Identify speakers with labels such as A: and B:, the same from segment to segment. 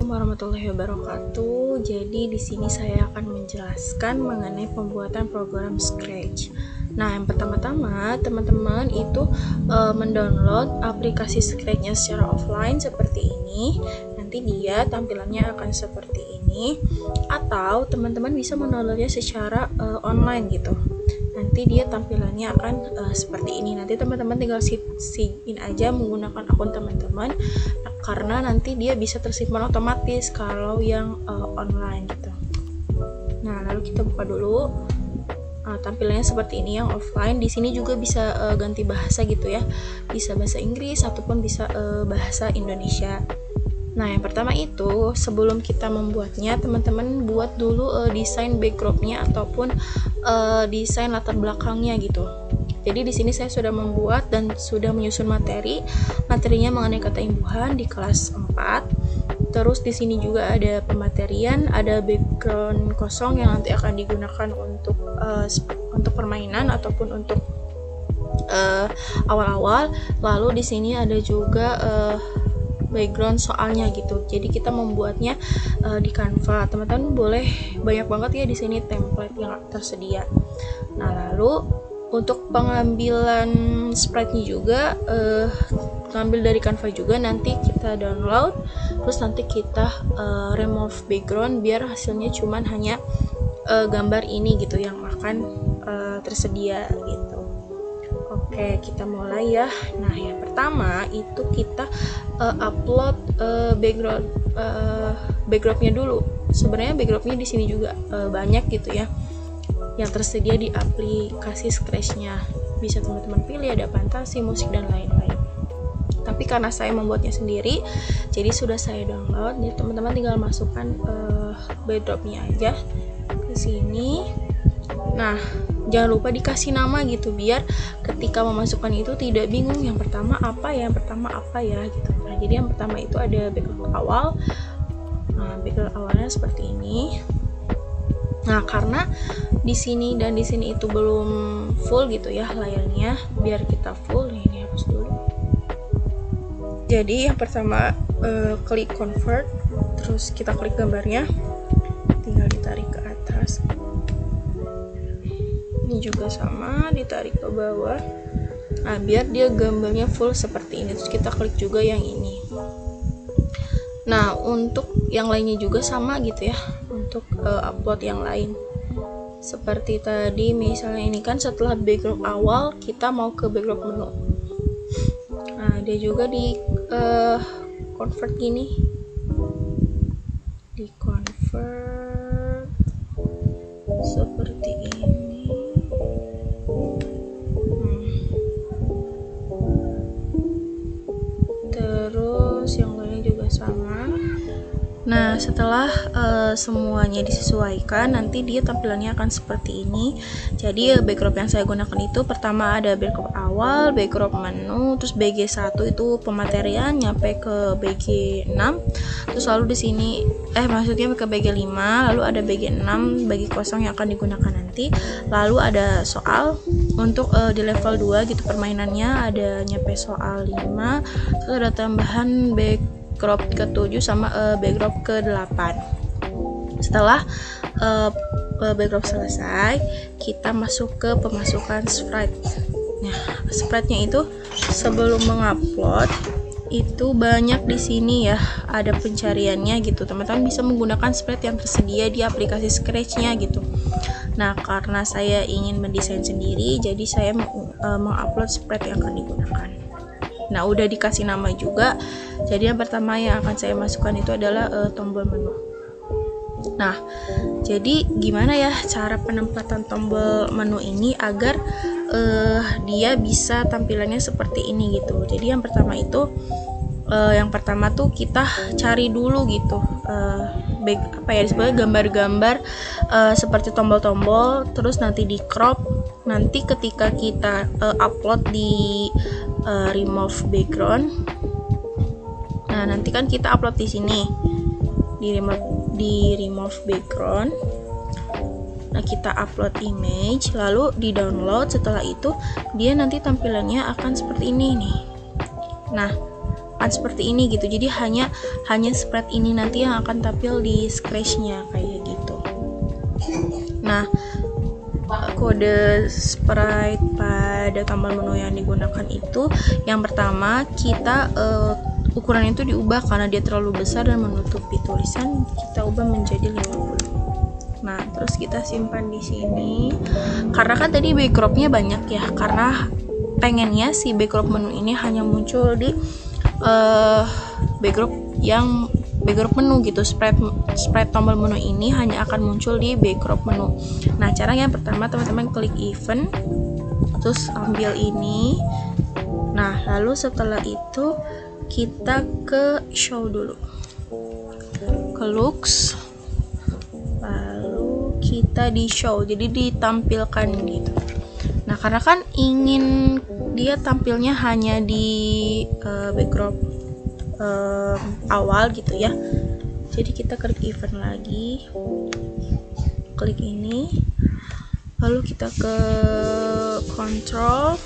A: Assalamualaikum warahmatullahi wabarakatuh. Jadi di sini saya akan menjelaskan mengenai pembuatan program Scratch. Nah, yang pertama-tama teman-teman itu mendownload aplikasi Scratch-nya secara offline seperti ini. Nanti dia tampilannya akan seperti ini. Atau teman-teman bisa mendownloadnya secara online gitu. Nanti dia tampilannya akan seperti ini. Nanti teman-teman tinggal sign aja menggunakan akun teman-teman, karena nanti dia bisa tersimpan otomatis kalau yang online gitu. Nah, lalu kita buka dulu. Tampilannya seperti ini yang offline. Di sini juga bisa ganti bahasa gitu ya. Bisa bahasa Inggris ataupun bisa bahasa Indonesia. Nah, yang pertama itu sebelum kita membuatnya, teman-teman buat dulu desain backgroundnya ataupun desain latar belakangnya gitu. Jadi di sini saya sudah membuat dan sudah menyusun materinya mengenai kata imbuhan di kelas 4. Terus di sini juga ada pematerian, ada background kosong yang nanti akan digunakan untuk permainan ataupun untuk awal-awal. Lalu di sini ada juga background soalnya gitu. Jadi kita membuatnya di Canva. Teman-teman boleh banyak banget ya di sini template yang tersedia. Nah, lalu untuk pengambilan sprite-nya juga ngambil dari Canva juga, nanti kita download, terus nanti kita remove background biar hasilnya cuman hanya gambar ini gitu yang akan tersedia gitu. Oke, kita mulai ya. Nah, yang pertama itu kita upload backgroundnya dulu. Sebenarnya backgroundnya di sini juga banyak gitu ya, yang tersedia di aplikasi Scratch-nya. Bisa teman-teman pilih, ada fantasi, musik dan lain-lain. Tapi karena saya membuatnya sendiri, jadi sudah saya download. Jadi teman-teman tinggal masukkan backgroundnya aja ke sini. Nah, jangan lupa dikasih nama gitu biar ketika memasukkan itu tidak bingung yang pertama apa ya gitu. Nah, jadi yang pertama itu ada background awal. Nah, background awalnya seperti ini. Nah, karena di sini dan di sini itu belum full gitu ya layarnya, biar kita full. Nah, ini hapus dulu. Jadi yang pertama klik convert, terus kita klik gambarnya, tinggal ditarik ke atas. Ini juga sama, ditarik ke bawah. Nah, biar dia gambarnya full seperti ini. Terus kita klik juga yang ini. Nah, untuk yang lainnya juga sama gitu ya. Untuk upload yang lain. Seperti tadi, misalnya ini kan setelah background awal kita mau ke background menu. Nah, dia juga di convert gini. Di convert seperti ini. Terus yang lainnya juga sama. Nah, setelah semuanya disesuaikan, nanti dia tampilannya akan seperti ini. Jadi background yang saya gunakan itu pertama ada background awal, background menu, terus BG1 itu pematerian nyampe ke BG6. Terus lalu di sini maksudnya ke BG5, lalu ada BG6 bagi kosong yang akan digunakan nanti. Lalu ada soal untuk di level 2 gitu permainannya, ada nyampe soal 5. Terus ada tambahan background ke-7 sama background ke-8. Setelah background selesai, kita masuk ke pemasukan sprite. Nah, sprite-nya itu sebelum mengupload itu banyak di sini ya, ada pencariannya gitu. Teman-teman bisa menggunakan sprite yang tersedia di aplikasi Scratch-nya gitu. Nah, karena saya ingin mendesain sendiri, jadi saya mengupload sprite yang akan digunakan. Nah, udah dikasih nama juga. Jadi yang pertama yang akan saya masukkan itu adalah tombol menu. Nah, jadi gimana ya cara penempatan tombol menu ini agar dia bisa tampilannya seperti ini gitu. Jadi yang pertama itu tuh kita cari dulu gitu disebut gambar-gambar seperti tombol-tombol, terus nanti di crop. Nanti ketika kita upload di remove background, nah nanti kan kita upload di sini di remove background. Nah, kita upload image, lalu di download. Setelah itu dia nanti tampilannya akan seperti ini nih. Nah, akan seperti ini gitu. Jadi hanya spread ini nanti yang akan tampil di scratch-nya kayak gitu. Nah, kode sprite pada tombol menu yang digunakan itu, yang pertama kita ukuran itu diubah karena dia terlalu besar dan menutupi tulisan, kita ubah menjadi 50. Nah, terus kita simpan di sini. Karena kan tadi backdropnya banyak ya, karena pengennya si backdrop menu ini hanya muncul di backdrop menu gitu. Sprite tombol menu ini hanya akan muncul di backdrop menu. Nah, caranya yang pertama teman-teman klik event, terus ambil ini. Nah, lalu setelah itu kita ke show dulu, ke looks, lalu kita di show, jadi ditampilkan gitu. Nah, karena kan ingin dia tampilnya hanya di backdrop awal gitu ya, jadi kita klik event lagi, klik ini, lalu kita ke control,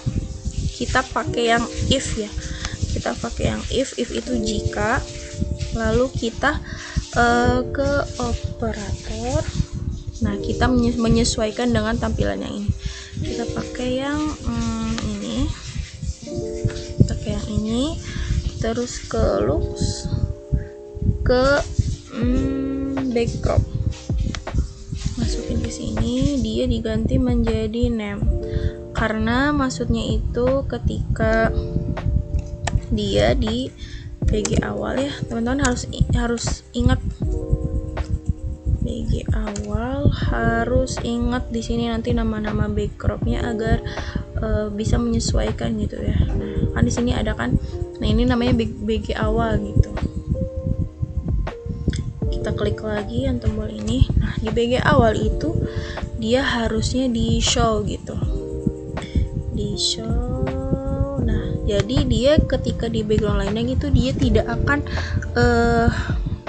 A: kita pakai yang if ya, kita pakai yang if itu jika, lalu kita ke operator. Nah, kita menyesuaikan dengan tampilan yang ini, kita pakai yang ini, pakai yang ini, terus ke looks, ke backdrop, masukin ke sini, dia diganti menjadi name, karena maksudnya itu ketika dia di BG awal ya teman-teman, harus ingat BG awal, harus ingat di sini nanti nama-nama backdropnya agar bisa menyesuaikan gitu ya. Nah, kan di sini ada kan, nah ini namanya BG awal gitu. Kita klik lagi yang tombol ini. Nah, di BG awal itu dia harusnya di show gitu, di show. Nah, jadi dia ketika di background lainnya gitu dia tidak akan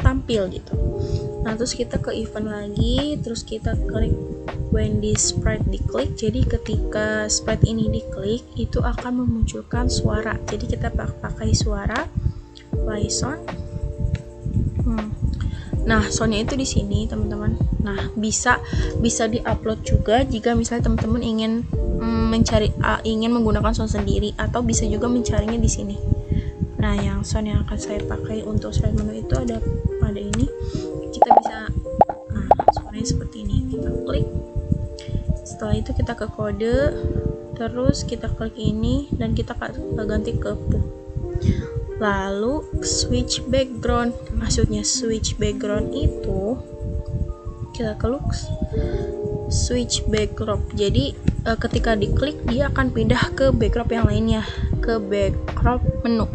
A: tampil gitu. Nah, terus kita ke event lagi, terus kita klik when this sprite diklik. Jadi ketika sprite ini diklik itu akan memunculkan suara, jadi kita pakai suara play sound. Nah, soundnya itu di sini teman-teman. Nah, bisa diupload juga jika misalnya teman-teman ingin ingin menggunakan sound sendiri, atau bisa juga mencarinya di sini. Nah, yang sound yang akan saya pakai untuk slide menu itu ada ini. Kita bisa, nah, suaranya seperti ini. Kita klik. Setelah itu kita ke kode, terus kita klik ini dan kita ganti ke book. Lalu switch background, maksudnya switch background itu kita ke looks, switch backdrop. Jadi ketika diklik dia akan pindah ke backdrop yang lainnya, ke backdrop menu.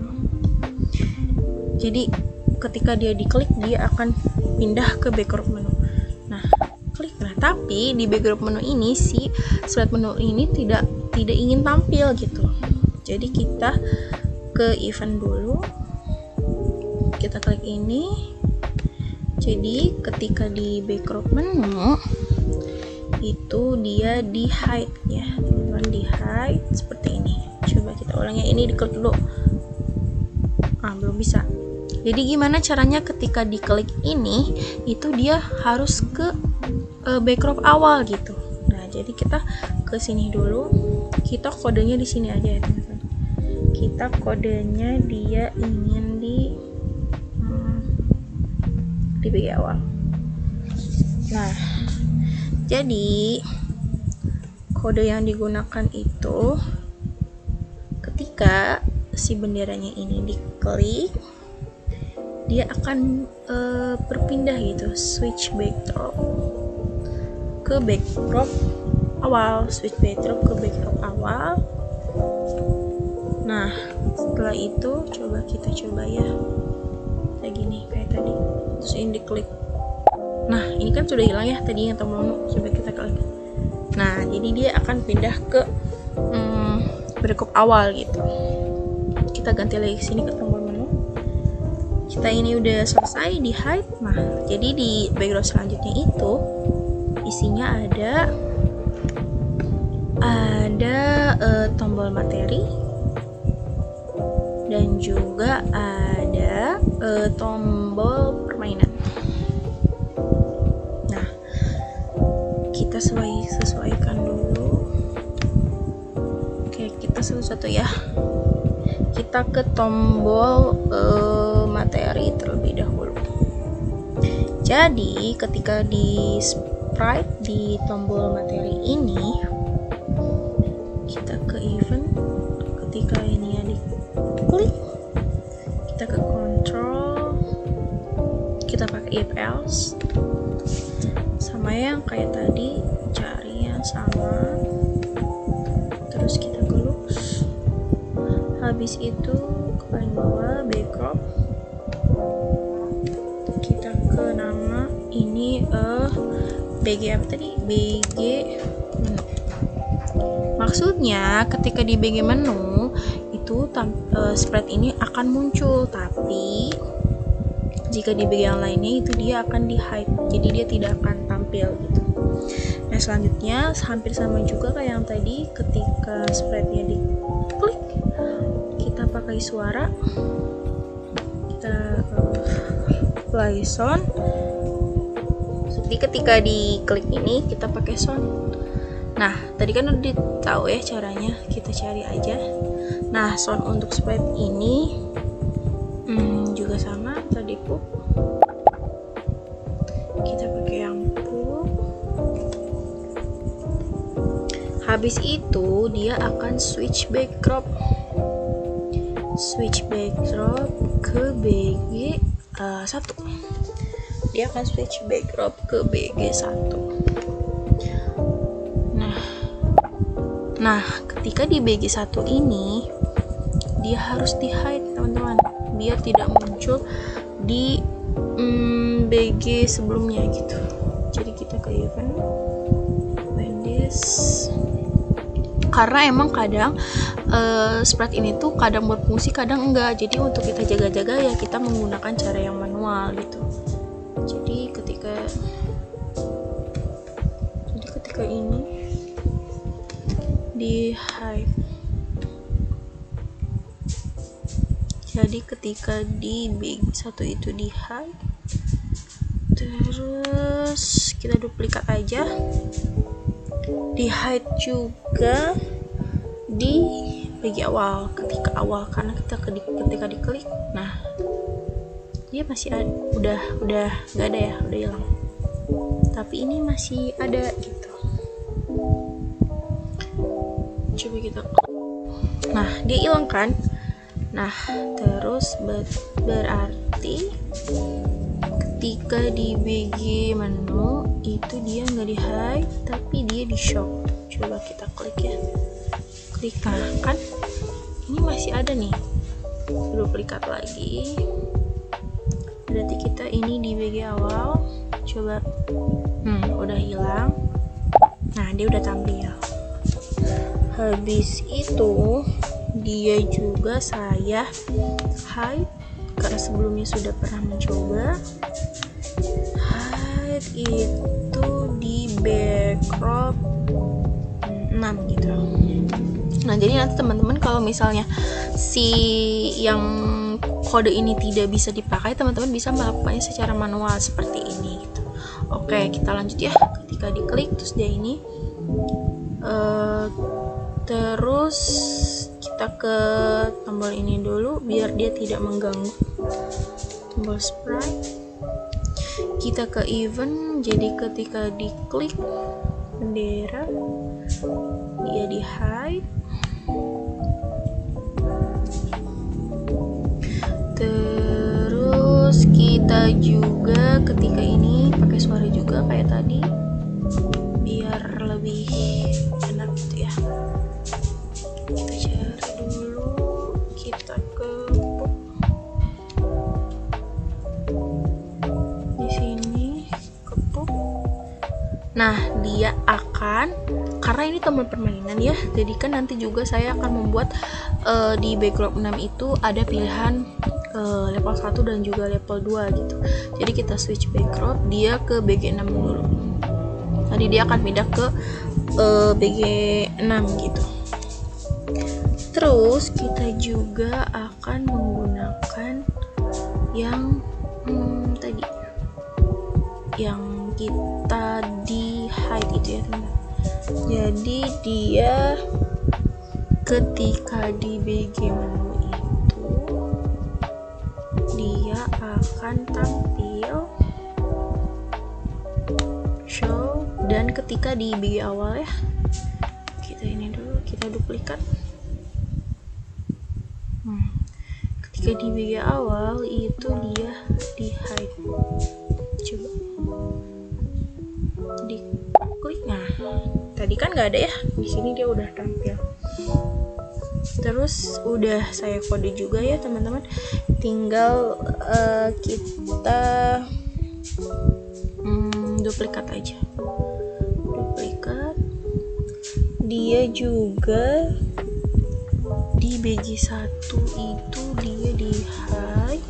A: Jadi ketika dia diklik dia akan pindah ke backdrop menu. Nah, klik. Nah, tapi di backdrop menu ini si slide menu ini tidak ingin tampil gitu. Jadi kita ke event dulu, kita klik ini. Jadi ketika di backdrop menu itu dia di hide ya teman-teman, di hide seperti ini. Coba kita ulangnya, ini diklik dulu. Belum bisa. Jadi gimana caranya ketika diklik ini itu dia harus ke backdrop awal gitu. Nah, jadi kita ke sini dulu, kita kodenya di sini aja ya teman-teman. Kita kodenya dia ingin di bagian awal. Nah, jadi kode yang digunakan itu ketika si benderanya ini diklik dia akan berpindah gitu, switch backdrop ke backdrop awal, switch backdrop ke backdrop awal. Nah, setelah itu kita coba ya kayak gini, kayak tadi. Terus ini diklik. Nah, ini kan sudah hilang ya tadi yang tombol menu. Coba kita klik. Nah, jadi dia akan pindah ke backdrop awal gitu. Kita ganti lagi ke sini ke tombol menu. Kita ini udah selesai di hide. Nah, jadi di background selanjutnya itu isinya ada tombol materi dan juga pada tombol permainan. Nah, kita sesuaikan dulu. Oke, kita satu-satu ya. Kita ke tombol materi terlebih dahulu. Jadi ketika di sprite di tombol materi ini, kita ke event. Ketika ini ya diklik, kita ke control, kita pakai if else, sama yang kayak tadi, cari yang sama, terus kita ke looks, habis itu ke paling bawah background, kita ke nama ini BG apa tadi, BG menu. Maksudnya ketika di BG menu itu sprite ini akan muncul, tapi jika di BG yang lainnya itu dia akan di hide, jadi dia tidak akan tampil gitu. Nah selanjutnya hampir sama juga kayak yang tadi, ketika sprite-nya diklik kita pakai suara, kita play sound. Jadi ketika diklik ini kita pakai sound. Nah tadi kan udah tahu ya caranya, kita cari aja. Nah sound untuk sprite ini juga sama tadi pup, kita pakai yang pup. Habis itu dia akan switch backdrop ke BG 1. Dia akan switch backdrop ke BG 1. Nah ketika di BG 1 ini dia harus di hide teman-teman, biar tidak muncul di BG sebelumnya gitu. Jadi kita ke event when this, karena emang kadang sprite ini tuh kadang berfungsi kadang enggak, jadi untuk kita jaga-jaga ya kita menggunakan cara yang manual gitu. Jadi ketika ini di hide, jadi ketika di BG1 itu di hide, terus kita duplikat aja, di hide juga di BG awal, ketika awal, karena kita ketika diklik, nah dia masih ada, udah nggak ada ya, udah hilang, tapi ini masih ada gitu. Coba kita klik, nah dia hilang kan. Nah terus berarti ketika di BG menu itu dia nggak di hide tapi dia di show. Coba kita klik ya, klik, nah kan ini masih ada nih, duplikat lagi, berarti kita ini di BG awal. Coba udah hilang, nah dia udah tampil. Habis itu dia juga saya hide karena sebelumnya sudah pernah mencoba. Hide itu di backdrop 6 gitu. Nah jadi nanti teman-teman kalau misalnya si yang kode ini tidak bisa dipakai, teman-teman bisa melakukannya secara manual seperti ini gitu. Oke, kita lanjut ya. Ketika diklik terus dia ini terus kita ke tombol ini dulu biar dia tidak mengganggu, tombol sprite. Kita ke event, jadi ketika diklik bendera dia di hide, terus kita juga ketika ini pakai suara juga kayak tadi biar lebih enak gitu ya. Kita cari dulu, kita ke di sini ke pup. Nah dia akan, karena ini tombol permainan ya, jadi kan nanti juga saya akan membuat di backdrop 6 itu ada pilihan level 1 dan juga level 2 gitu. Jadi kita switch backdrop, dia ke BG 6 dulu. Tadi dia akan pindah ke BG 6 gitu. Terus kita juga akan menggunakan yang tadi yang kita di hide itu ya teman-teman. Jadi dia ketika di BG menu itu dia akan tampil show, dan ketika di BG awal ya, kita ini dulu, kita duplikat. Ketika di BG awal itu dia di hide, coba diklik. Nah tadi kan nggak ada ya, di sini dia udah tampil. Terus udah saya kode juga ya teman-teman, tinggal kita duplikat aja, duplikat. Dia juga di BG1 itu dia di hide,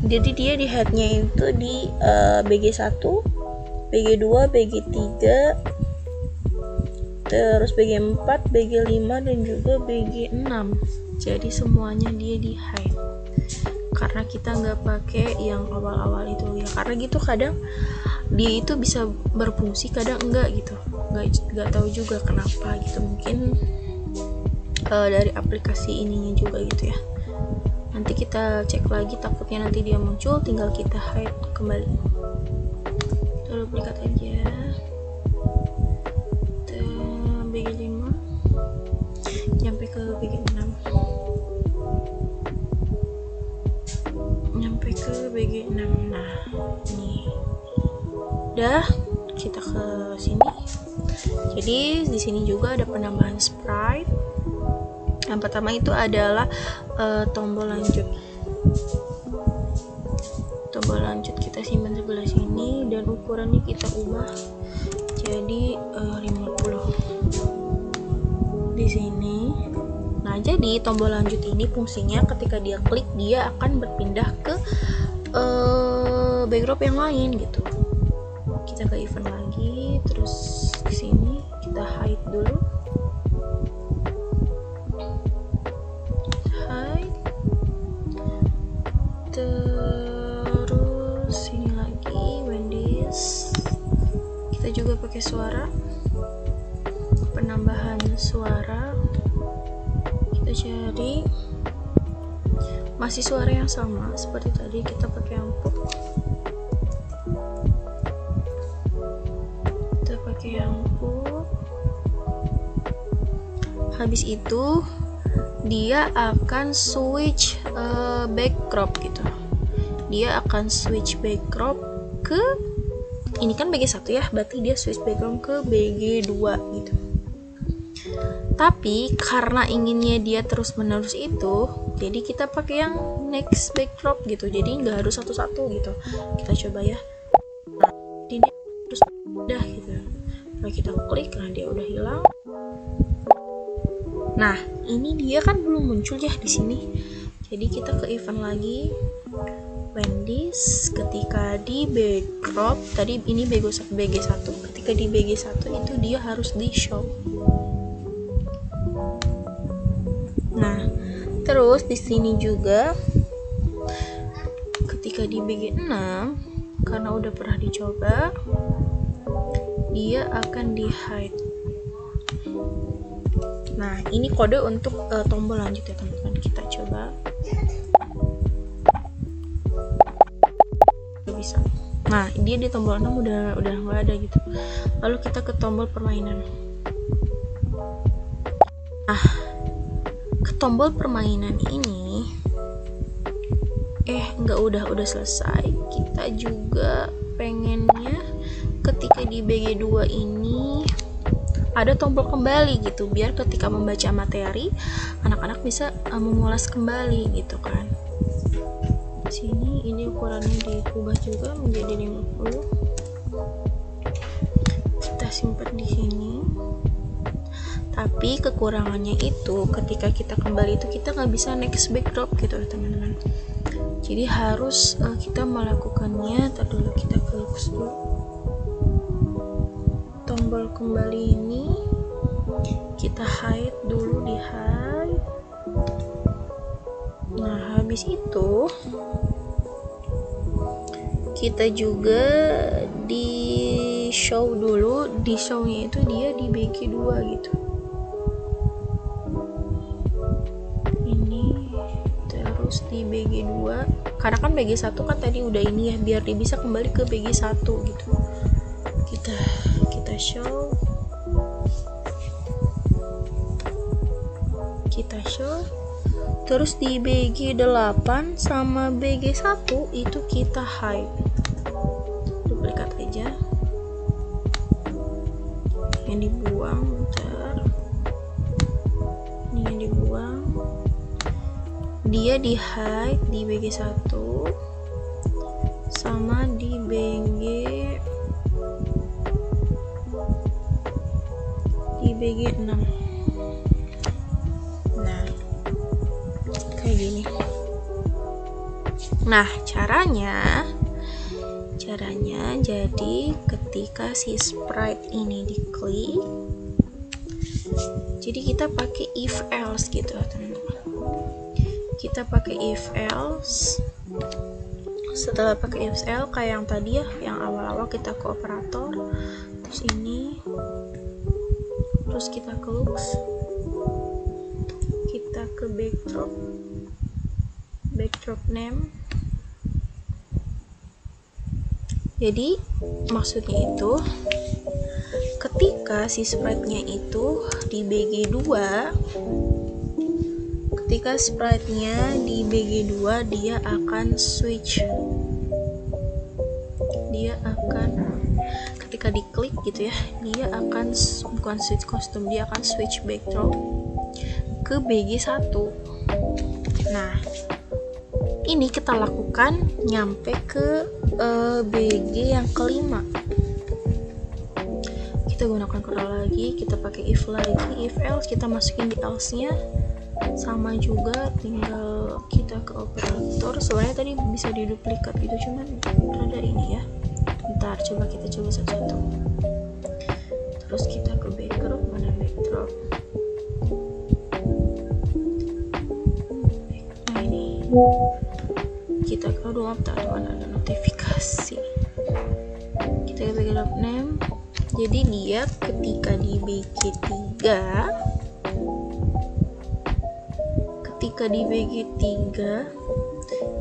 A: jadi dia di hide nya itu di BG1, BG2, BG3, terus BG4, BG5, dan juga BG6. Jadi semuanya dia di hide karena kita nggak pakai yang awal-awal itu ya, karena gitu kadang dia itu bisa berfungsi, kadang enggak gitu, nggak tahu juga kenapa gitu, mungkin dari aplikasi ininya juga gitu ya. Nanti kita cek lagi, takutnya nanti dia muncul, tinggal kita hide kembali. Kita duplikat aja BG5 sampai ke BG6, sampai ke BG6. Nah ini udah, kita ke sini. Jadi di sini juga ada penambahan sprite. Yang pertama itu adalah tombol lanjut. Tombol lanjut kita simpan sebelah sini, dan ukurannya kita ubah jadi 50 di sini. Nah jadi tombol lanjut ini fungsinya ketika dia klik dia akan berpindah ke backdrop yang lain gitu. Kita ke event lagi, terus di sini kita hide dulu, hide, terus sini lagi Wendy's. Kita juga pakai suara, penambahan suara, kita cari masih suara yang sama seperti tadi, kita pakai ampuk, kita pakai ampuk. Habis itu dia akan switch backdrop gitu, dia akan switch backdrop ke ini kan BG1 ya, berarti dia switch background ke BG2 gitu. Tapi karena inginnya dia terus menerus itu, jadi kita pakai yang next backdrop gitu, jadi nggak harus satu-satu gitu. Kita coba ya. Nah, ini dia terus udah gitu. Kalau kita klik, nah dia udah hilang. Nah ini dia kan belum muncul ya di sini. Jadi kita ke event lagi, Wendy's. Ketika di backdrop tadi ini BG1, ketika di BG1 itu dia harus di show. Nah terus di sini juga ketika di BG6 karena udah pernah dicoba, dia akan di hide. Nah ini kode untuk tombol lanjut ya teman-teman, kita coba. Bisa. Nah dia di tombol 6 udah nggak ada gitu. Lalu kita ke tombol permainan. Nah ke tombol permainan ini udah selesai. Kita juga pengennya ketika di BG2 ini ada tombol kembali gitu, biar ketika membaca materi anak-anak bisa mengulas kembali gitu kan. Di sini ini ukurannya diubah juga menjadi 50. Kita simpan di sini. Tapi kekurangannya itu ketika kita kembali itu kita nggak bisa next backdrop gitu teman-teman. Jadi harus kita melakukannya. Ntar dulu kita close dulu. Tombol kembali ini kita hide dulu, di hide. Nah habis itu kita juga di show dulu. Di show-nya itu dia dibagi 2 gitu. Ini terus dibagi 2 karena kan bagi 1 kan tadi udah ini ya, biar dia bisa kembali ke bagi 1 gitu. Kita show, terus di BG 8 sama BG 1 itu kita hide, duplikat aja, yang dibuang, bentar, ini yang dibuang, dia di hide di BG 1 sama di BG 6. Nah, kayak gini. Nah, caranya jadi ketika si sprite ini diklik, jadi kita pakai if else gitu, teman-teman. Kita pakai if else. Setelah pakai if else kayak yang tadi ya, yang awal-awal kita ke operator, terus ini, terus kita ke looks, kita ke backdrop name. Jadi maksudnya itu ketika si sprite-nya itu di BG 2, ketika sprite-nya di BG 2 dia akan switch, ketika diklik gitu ya, dia akan bukan switch custom, dia akan switch backdrop ke BG 1. Nah, ini kita lakukan nyampe ke BG yang kelima. Kita gunakan curl lagi, kita pakai if lagi, if else, kita masukin di else nya, sama juga tinggal kita ke operator. Sebenarnya tadi bisa diduplikat gitu, cuman ada ini ya, bentar, coba kita coba satu-satu. Terus kita ke backdrop, mana backdrop, nah ini kita ke mana ada notifikasi, kita ke backdrop name. Jadi dia ketika di BG 3,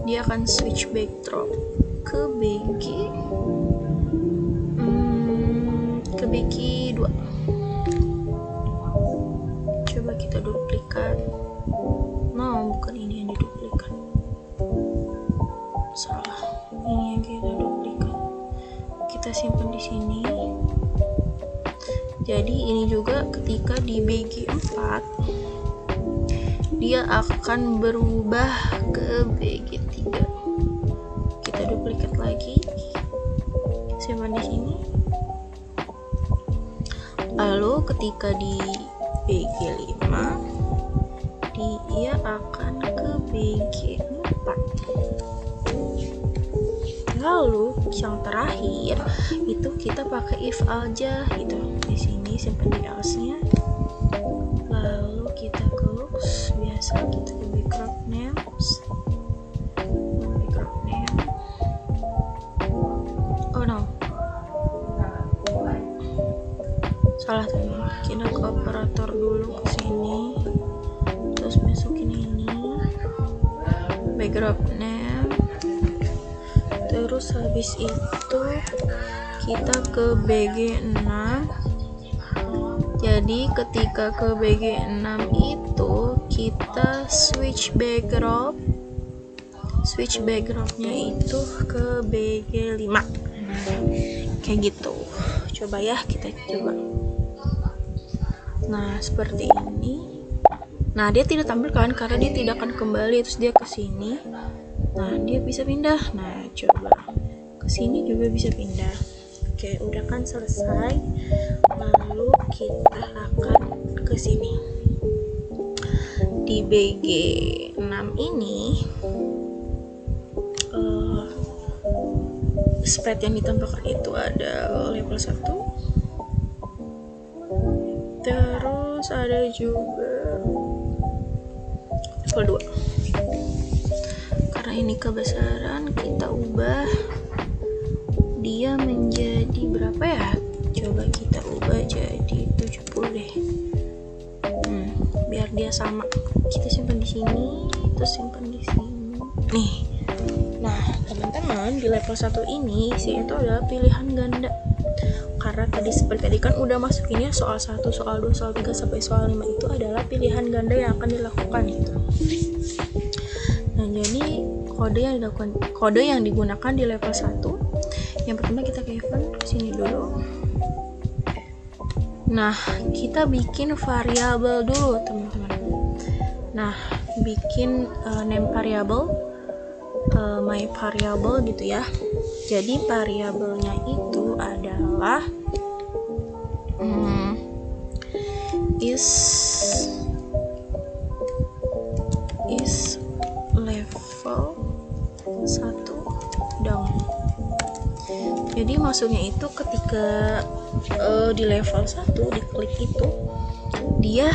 A: dia akan switch backdrop ke BG 2. Coba kita duplikat. No, bukan ini yang diduplikat, salah, ini yang kita duplikat, kita simpan di sini. Jadi ini juga ketika di BG 4 dia akan berubah ke BG 3. Kita duplikat lagi, simpan di sini. Lalu ketika di BG 5 dia akan ke BG 4. Lalu yang terakhir itu kita pakai if aja gitu. Di sini simpan di else nya. Lalu kita ke looks, biasa kita ke backdrop names. Backdrop name. Oh no. Salah teman. Kita ke operator dulu ke sini. Terus masukin ini. Backdrop name. Terus habis itu kita ke BG 6. Jadi ketika ke BG 6 itu kita switch backdropnya itu ke BG 5. Kayak gitu. Coba ya, kita coba. Nah, seperti ini. Nah, dia tidak tampil kan karena dia tidak akan kembali, terus dia ke sini. Nah, dia bisa pindah. Nah, coba ke sini juga bisa pindah. Oke, udah kan selesai. Lalu kita akan ke sini. Di BG 6 ini sprite yang ditambahkan itu ada level 1. Terus ada juga level 2. Karena ini kebesaran, kita ubah dia menjadi berapa ya? Coba kita ubah jadi 70 deh. Biar dia sama. Kita simpan di sini, terus simpan di sini. Nih. Nah, teman-teman, di level 1 ini sih itu adalah pilihan ganda. Karena tadi seperti tadi kan udah masukinnya soal 1, soal 2, soal 3 sampai soal 5 itu adalah pilihan ganda yang akan dilakukan gitu. Nah, jadi kode yang digunakan di level 1. Yang pertama kita ke event sini dulu. Nah, kita bikin variabel dulu, teman-teman. Nah, bikin name variable, my variable gitu ya. Jadi variabelnya itu adalah is level 1 down. Jadi maksudnya itu ketika di level 1 diklik itu dia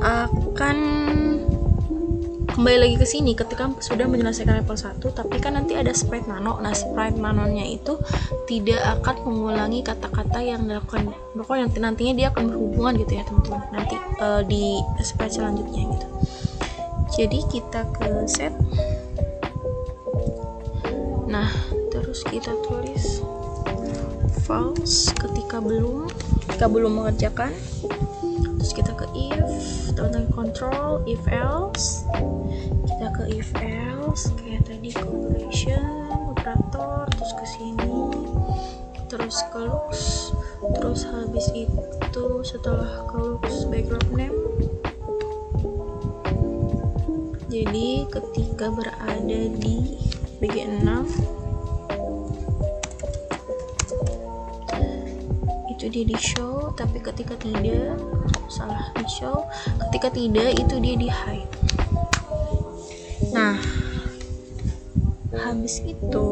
A: akan kembali lagi ke sini ketika sudah menyelesaikan level 1, tapi kan nanti ada sprite nano. Nah, sprite nanonya itu tidak akan mengulangi kata-kata yang dilakukan. Pokoknya nantinya dia akan berhubungan gitu ya, teman-teman. Nanti di sprite selanjutnya gitu. Jadi kita ke set. Nah, terus kita tulis false ketika belum mengerjakan. Terus kita ke if, teman-teman control if else. Kita ke if else kayak tadi ke operation operator, terus ke sini, terus ke looks, terus habis itu setelah ke looks background name. Jadi ketika berada di BG6 itu dia di show, tapi ketika tidak, salah, di show, ketika tidak itu dia di hide. Nah, habis itu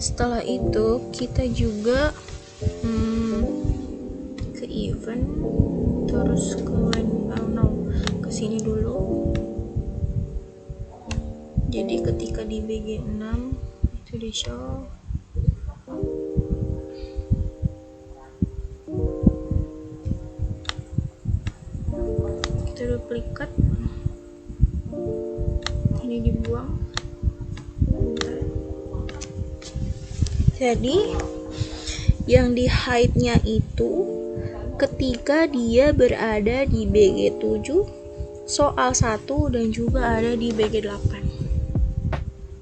A: setelah itu kita juga ke event, terus ke ke sini dulu. Jadi ketika di BG6 itu di show, kita duplikat, ini dibuang. Bentar. Jadi yang di hide nya itu ketika dia berada di BG7 soal 1 dan juga ada di BG8.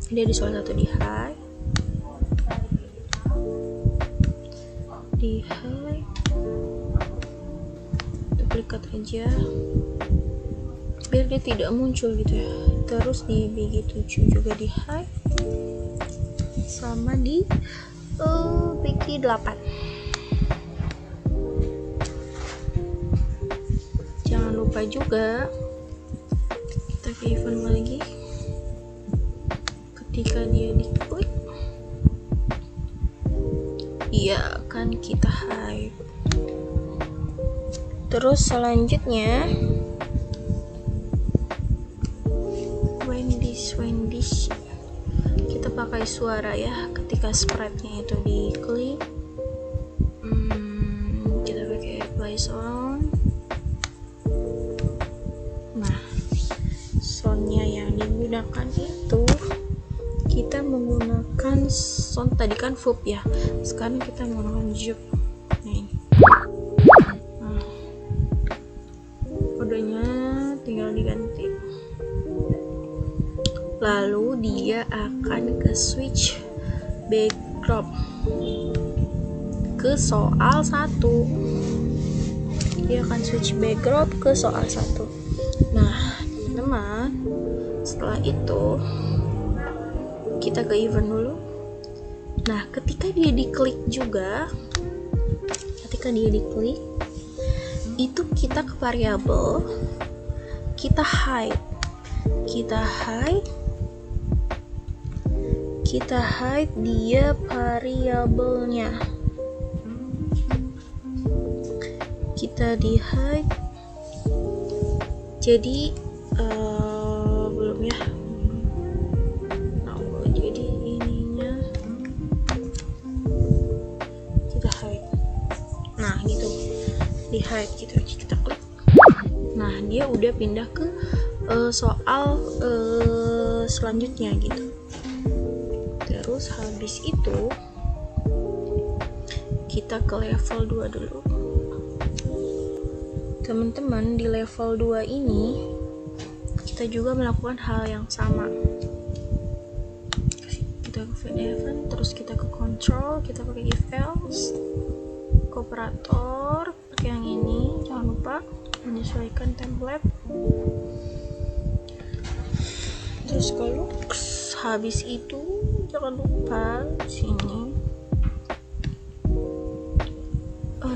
A: Dia di soal 1 di hide, duplikat aja biar dia tidak muncul gitu ya. Terus di BG7 juga di hide, sama di BG8. Jangan lupa juga kita ke event lagi. Ketika dia diklik, dia akan kita hide. Terus selanjutnya when this kita pakai suara ya. Ketika sprite-nya itu diklik, kita pakai play sound. Nah, soundnya yang digunakan itu kita menggunakan sound tadi kan VUP ya, sekarang kita menggunakan Juke. Nah, kodenya tinggal diganti, lalu dia akan ke switch backdrop ke soal 1. Dia akan switch backdrop ke soal 1. Nah, teman-teman, setelah itu kita ke event dulu. Nah, ketika dia diklik juga, itu kita ke variabel, kita hide dia variabelnya, kita di hide. Jadi belum ya, di hide gitu aja, kita klik. Nah dia udah pindah ke soal selanjutnya gitu. Terus habis itu kita ke level 2 dulu teman-teman. Di level 2 ini kita juga melakukan hal yang sama. Kita ke find event, terus kita ke control, kita pakai if else, ke operator pakai yang ini, jangan lupa menyesuaikan template, terus ke looks. Habis itu jangan lupa sini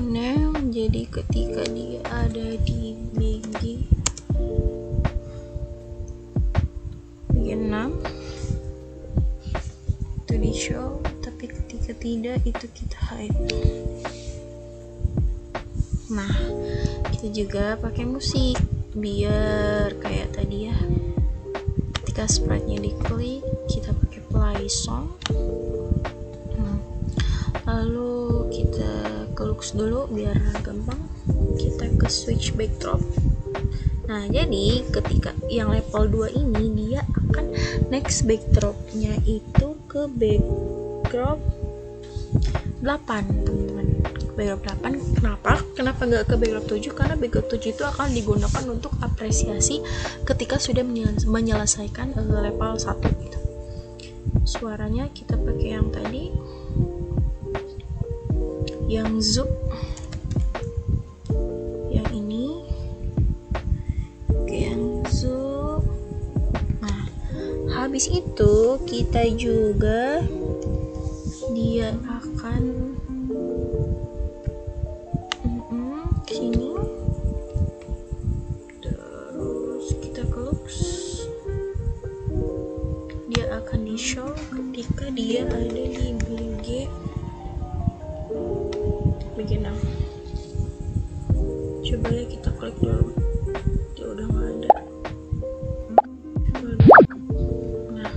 A: name. Jadi ketika dia ada di BG 6 itu di show, tapi ketika tidak itu kita hide. Nah kita juga pakai musik biar kayak tadi ya, ketika sprite nya diklik kita pakai play song. Lalu kita ke looks dulu biar gampang, kita ke switch backdrop. Nah jadi ketika yang level 2 ini dia akan next backdropnya itu ke backdrop 8 teman-teman, backdrop 8. Kenapa nggak ke backdrop 7? Karena backdrop 7 itu akan digunakan untuk apresiasi ketika sudah menyelesaikan level 1 gitu. Suaranya kita pakai yang tadi, yang zoom, yang ini, oke, yang zoom. Nah habis itu kita juga dia akan sini, terus kita ke looks, dia akan di show ketika dia ada di BG 6. Coba ya kita klik dulu, dia udah nggak ada. Nah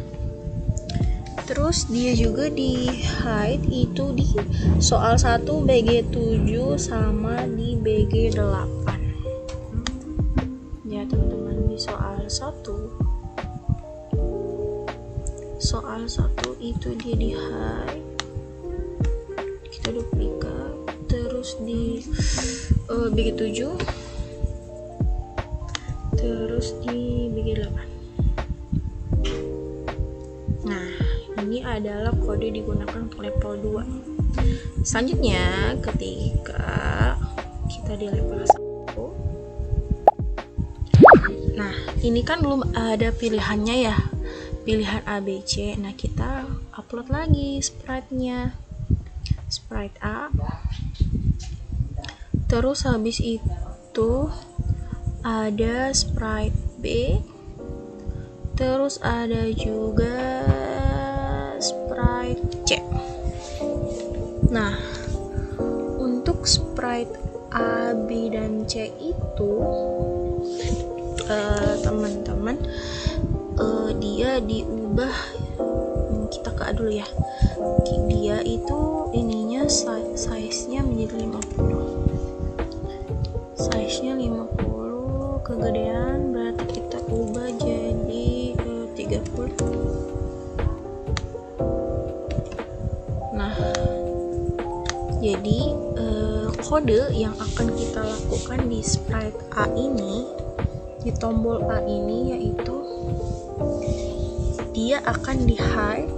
A: terus dia juga di hide itu di soal 1 BG 7 sama di BG 8 ya teman-teman. Di soal 1 itu dia di hide, kita duplikat, terus di BG 7, terus di BG 8. Nah ini adalah kode digunakan untuk level 2. Selanjutnya ketika kita di level 1, nah ini kan belum ada pilihannya ya, pilihan ABC. Nah kita upload lagi sprite-nya, sprite A. Terus habis itu ada sprite B, terus ada juga sprite C. Nah untuk sprite A, B, dan C itu teman-teman dia diubah, kita ke A dulu ya. Dia itu ininya size-nya menjadi 50, size-nya 50, kegedean berarti kita ubah jadi 30. Nah jadi kode yang akan kita lakukan di sprite A ini, di tombol A ini, yaitu dia akan di hide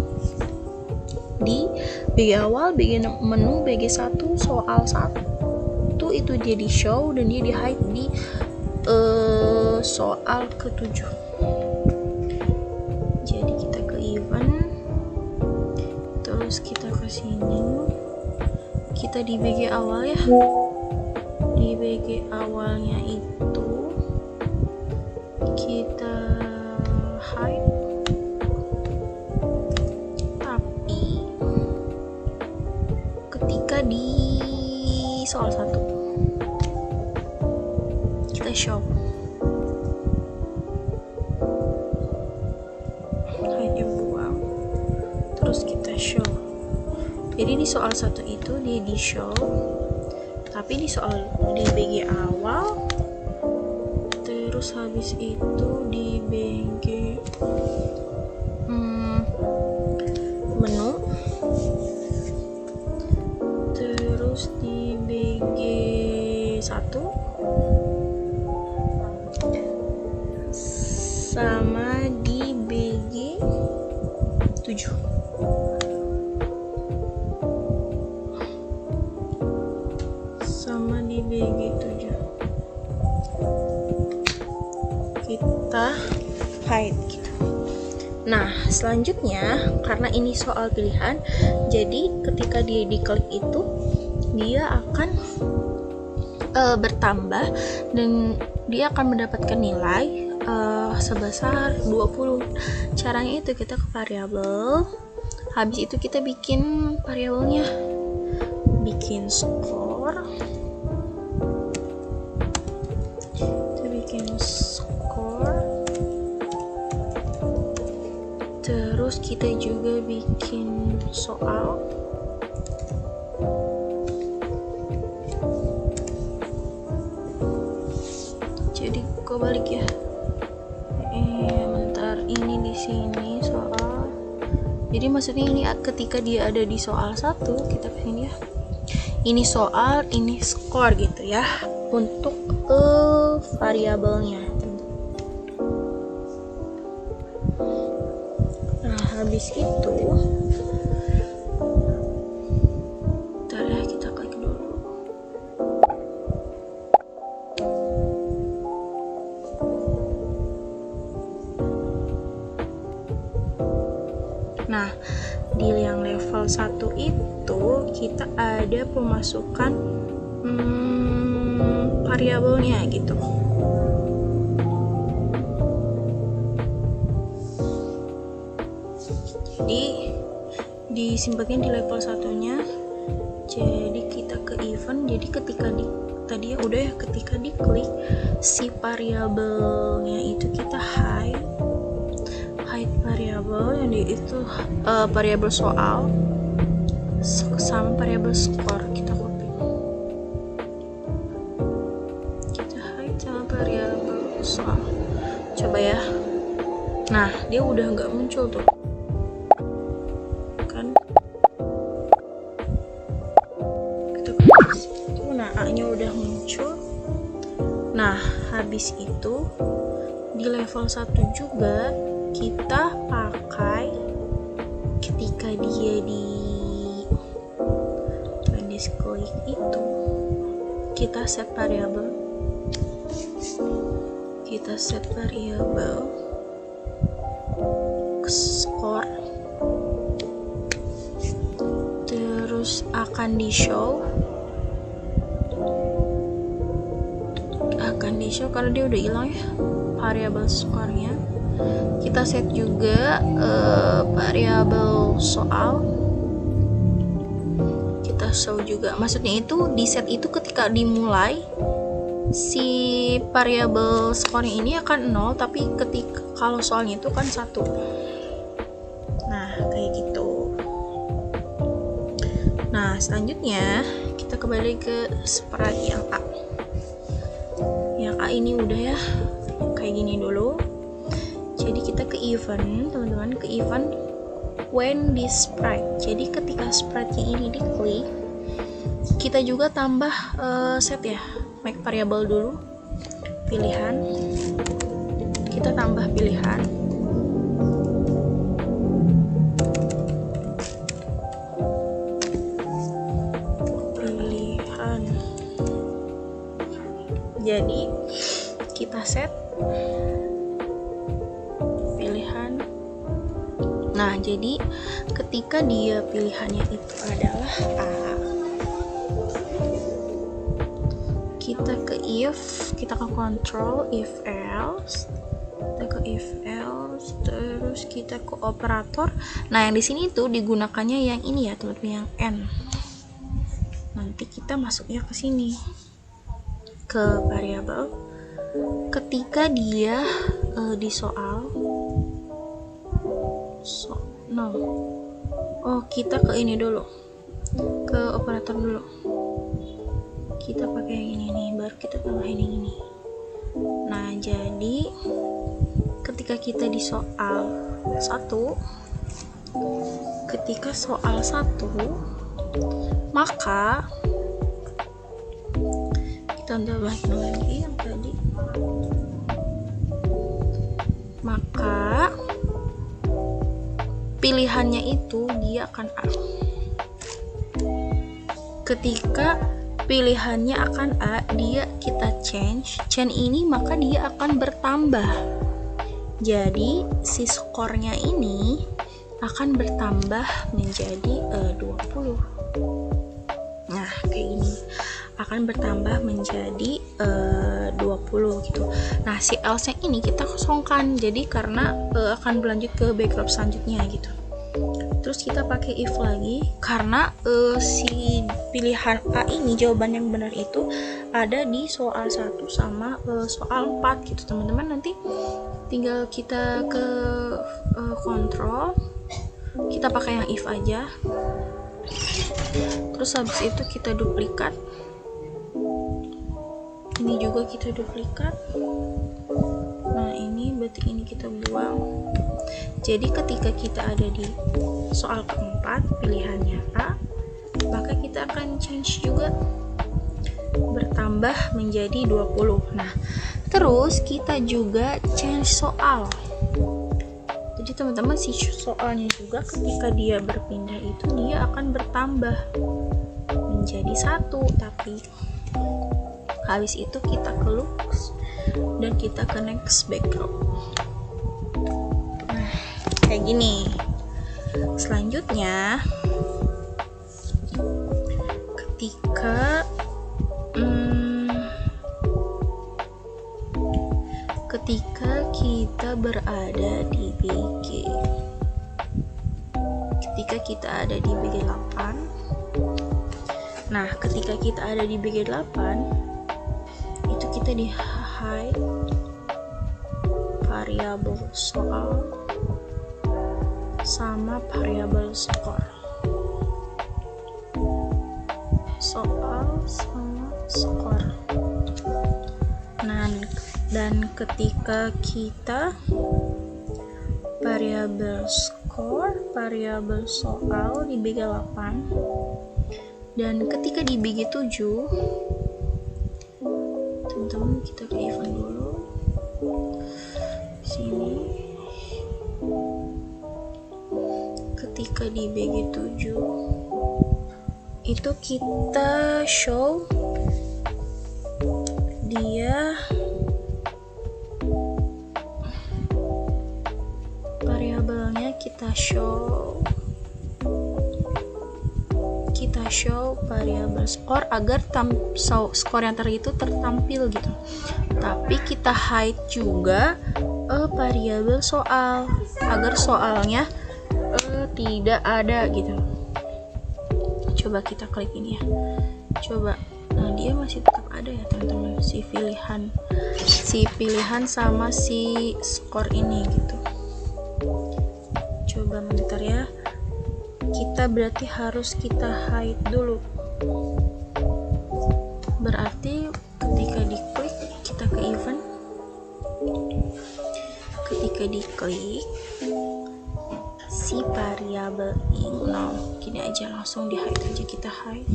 A: di BG awal, BG menu, BG 1, soal 1 itu dia di show, dan dia di hide di soal ke-7. Jadi kita ke event, terus kita ke sini, kita di BG awal ya. Di BG awalnya itu kita hide, tapi ketika di soal 1 kita show, hide yang buang, terus kita show. Jadi di soal 1 itu dia di show, tapi di BG awal, terus habis itu di BG menu, terus di BG 1 sama di BG 7. Sama di BG 7 kita hide gitu. Nah, selanjutnya karena ini soal pilihan, jadi ketika dia diklik itu dia akan bertambah dan dia akan mendapatkan nilai sebesar 20. Caranya itu kita ke variabel, habis itu kita bikin variabelnya, bikin skor, kita bikin skor, terus kita juga bikin soal, jadi kok balik ya, bentar, ini di sini soal, jadi maksudnya ini ketika dia ada di soal 1 kita kesini ya, ini soal, ini skor gitu ya untuk variabelnya. Nah, habis itu bentar ya, kita klik dulu. Nah, di yang level 1 itu kita ada pemasukan variabelnya gitu. Jadi disimpannya di level 1-nya. Jadi kita ke event, jadi ketika tadi ya udah ya, ketika diklik si variabelnya itu kita hide variabel yang itu variabel soal sama variabel skor, kita copy, kita hide sama variabel soal, coba ya. Nah, dia udah nggak muncul tuh kan, kita copy itu, nah A nya udah muncul. Nah, habis itu di level 1 juga kita pakai ketika dia when this click itu kita set variabel, skor, terus akan di show karena dia udah hilang ya variabel skornya. Kita set juga variabel soal, kita show juga, maksudnya itu di set itu ketika dimulai si variabel skornya ini akan 0, tapi ketika kalau soalnya itu kan 1. Nah, kayak gitu. Nah, selanjutnya kita kembali ke sprite yang A. Yang A ini udah ya kayak gini dulu. Jadi kita ke event, teman-teman, ke event when this sprite. Jadi ketika sprite-nya ini diklik, kita juga tambah set ya, make variable dulu, pilihan, kita tambah pilihan, jadi kita set pilihan. Nah, jadi ketika dia pilihannya itu adalah A, kita ke if, kita ke control, if else, terus kita ke operator. Nah, yang di sini tuh digunakannya yang ini ya, teman-teman, yang N. Nanti kita masuknya ke sini, ke variabel. Ketika dia di soal, kita ke ini dulu, ke operator dulu. kita pakai yang ini nih, baru kita tambahin yang ini. Nah, jadi ketika kita di soal 1, maka kita tambahin lagi yang tadi. Maka pilihannya itu dia akan A. Ketika pilihannya akan A, dia kita change ini, maka dia akan bertambah. Jadi si skornya ini akan bertambah menjadi 20. Nah, kayak gini. Akan bertambah menjadi 20 gitu. Nah, si else ini kita kosongkan. Jadi karena akan berlanjut ke background selanjutnya gitu. Terus kita pakai if lagi karena si pilihan A ini jawaban yang benar itu ada di soal 1 sama soal 4 gitu teman-teman. Nanti tinggal kita ke kontrol, kita pakai yang if aja. Terus habis itu kita duplikat, ini juga kita duplikat. Nah, ini berarti ini kita buang. Jadi ketika kita ada di soal keempat pilihannya A, maka kita akan change juga, bertambah menjadi 20. Nah, terus kita juga change soal. Jadi teman-teman, si soalnya juga ketika dia berpindah itu dia akan bertambah menjadi 1, tapi habis itu kita ke looks dan kita ke next background. Nah, kayak gini. Selanjutnya ketika kita berada di BG, ketika kita ada di BG 8. Nah, ketika kita ada di BG 8 itu kita di hide variabel soal sama variabel skor. Soal sama skor. Nah, dan ketika kita variabel skor, variabel soal di BG 8, dan ketika di BG 7 teman-teman kita ke event dulu sini. Ketika di BG 7 itu kita show dia variabelnya, kita show variabel skor agar skor yang tadi itu tertampil gitu. Tapi kita hide juga variabel soal agar soalnya tidak ada gitu. Coba kita klik ini ya. Coba. Nah, dia masih tetap ada ya teman-teman, si pilihan sama si skor ini gitu. Coba bentar ya. Kita berarti harus kita hide dulu. Berarti ketika diklik kita ke event. Ketika diklik si variabel ini, gini aja langsung di hide aja, kita hide.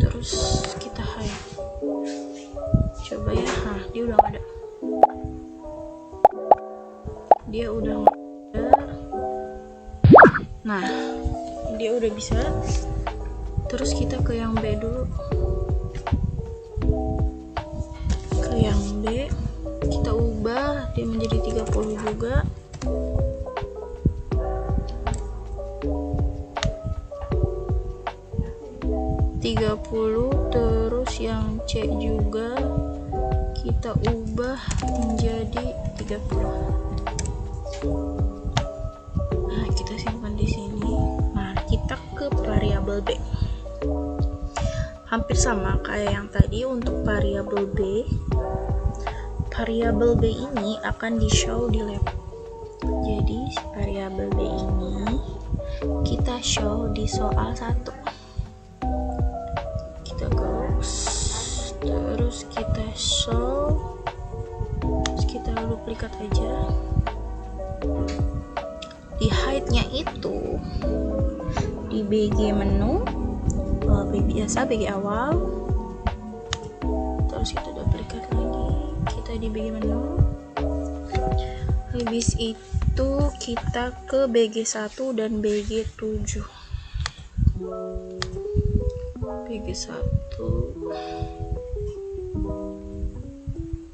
A: Terus kita hide. Coba ya. Nah, dia udah nggak ada. Dia udah nggak ada. Nah, dia udah bisa. Terus kita ke yang B dulu. Ke yang B kita ubah dia menjadi 30 juga. Terus yang C juga kita ubah menjadi 30. Nah, kita simpan di sini. Nah, kita ke variabel B. Hampir sama kayak yang tadi untuk variabel B. Variabel B ini akan di show di lab. Jadi variabel B ini kita show di soal 1. Kita close. terus kita show, terus kita duplikat aja. Di hide-nya itu di BG menu, biasa BG awal, terus kita duplikat lagi, kita di BG menu, habis itu kita ke BG1 dan BG7. BG1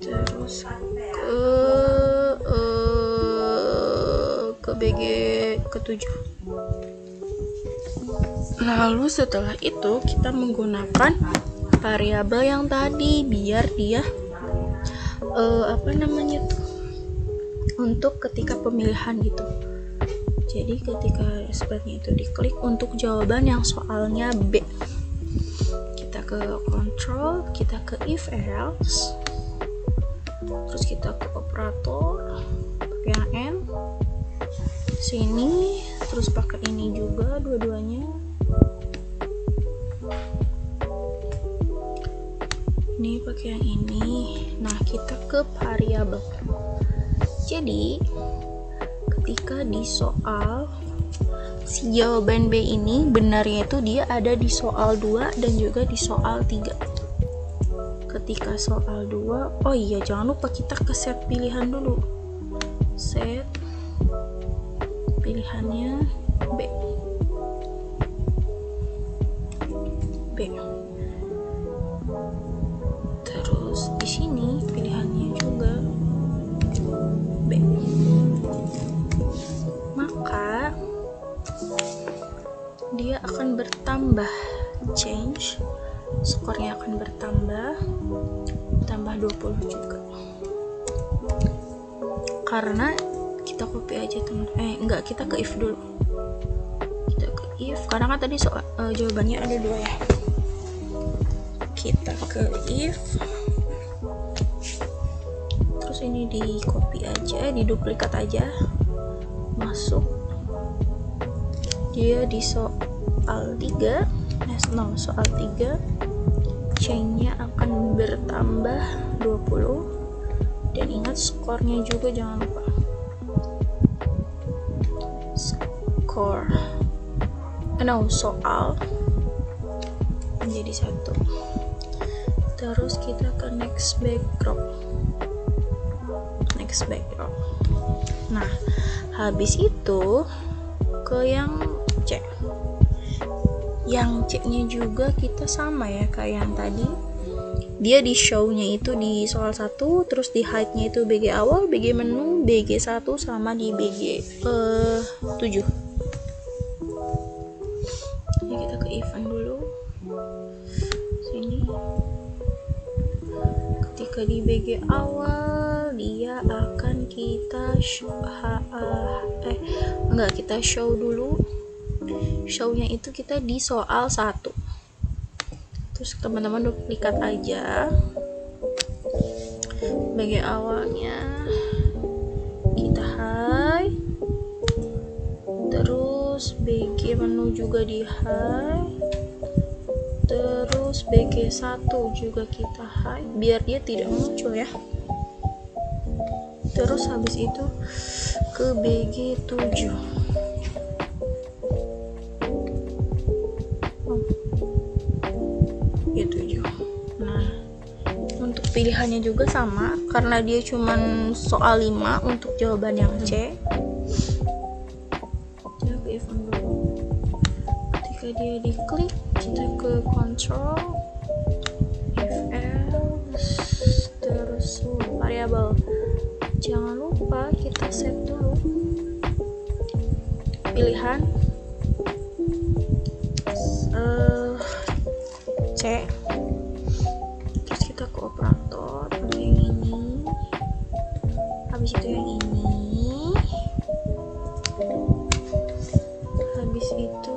A: terus ke BG ke-7. Lalu setelah itu kita menggunakan variabel yang tadi biar dia untuk ketika pemilihan gitu. Jadi ketika seperti itu diklik untuk jawaban yang soalnya B, kita ke control, kita ke if else, terus kita ke operator pakai yang N sini, terus pakai ini juga dua-duanya. Ini pakai yang ini. Nah, kita ke variabel. Jadi ketika di soal si jawaban B ini benarnya itu dia ada di soal 2 dan juga di soal 3. Ketika soal 2, oh iya jangan lupa kita ke set pilihan dulu. Set pilihannya B. Terus di sini pilihannya juga B. Maka dia akan bertambah, change, skornya akan bertambah 20 juga. Karena kita copy aja kita ke if dulu. Kita ke if, karena kan tadi soal jawabannya ada 2 ya. Kita ke if, terus ini di copy aja, di duplikat aja, masuk. Dia di soal 3, soal 3 chainnya akan bertambah 20, dan ingat skornya juga jangan lupa. Soal menjadi 1. Terus kita ke next backdrop. Nah, habis itu ke yang C. Yang C-nya juga kita sama ya kayak yang tadi. Dia di show-nya itu di soal 1, terus di hide-nya itu BG awal, BG menu, BG1 sama di BG 7. Ini kita ke event dulu. Sini. Ketika di BG awal dia akan kita show dulu. Show-nya itu kita di soal 1. Terus teman-teman duplikat aja BG awalnya, kita hide, terus BG menu juga di hide, terus BG1 juga kita hide biar dia tidak muncul ya. Terus habis itu ke BG7. Nah, untuk pilihannya juga sama karena dia cuman soal 5 untuk jawaban yang C. Kita ke event dulu. Ketika dia diklik, kita ke control, if else, terus variabel. Jangan lupa kita set dulu pilihan C, terus kita ke operator pakai yang ini, habis itu yang ini, habis itu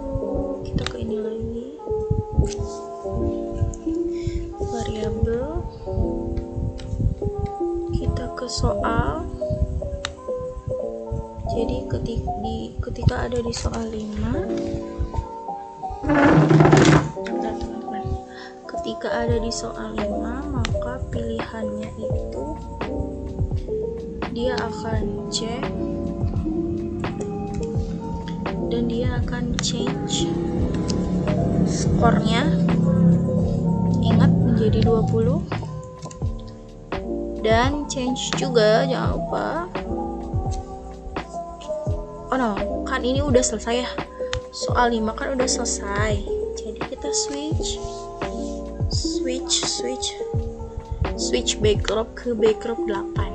A: kita ke ini lagi, variabel, kita ke soal. Jadi ketika ada di soal 5, ketika ada di soal 5, maka pilihannya itu dia akan cek dan dia akan change skornya, ingat menjadi 20, dan change juga, jangan lupa. Oh no, kan ini udah selesai ya, soal 5 kan udah selesai, jadi kita switch backdrop ke backdrop 8,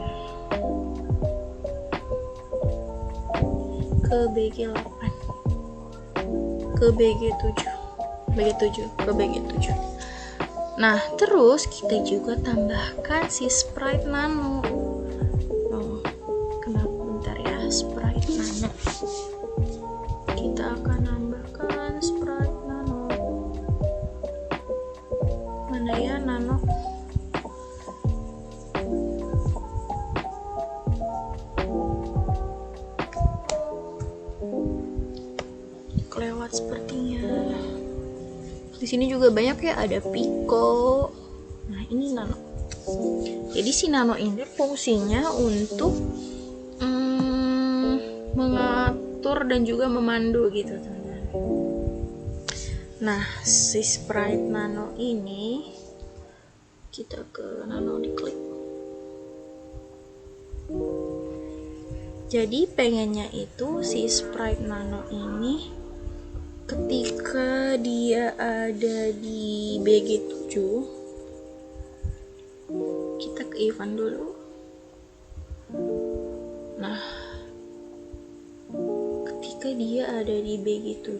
A: ke BG 8, ke BG 7. Nah, terus kita juga tambahkan si sprite nano. Kenapa bentar ya, sprite nano. Kita akan nambahkan sprite nano. Mana ya nano? Kelewat sepertinya. Di sini juga banyak ya, ada Pico. Nah, ini nano. Jadi si nano ini fungsinya untuk mengatur dan juga memandu gitu, teman-teman. Nah, si sprite nano ini kita ke nano diklik. Jadi pengennya itu si sprite nano ini ketika dia ada di BG7, kita ke event dulu. Nah, ketika dia ada di BG7,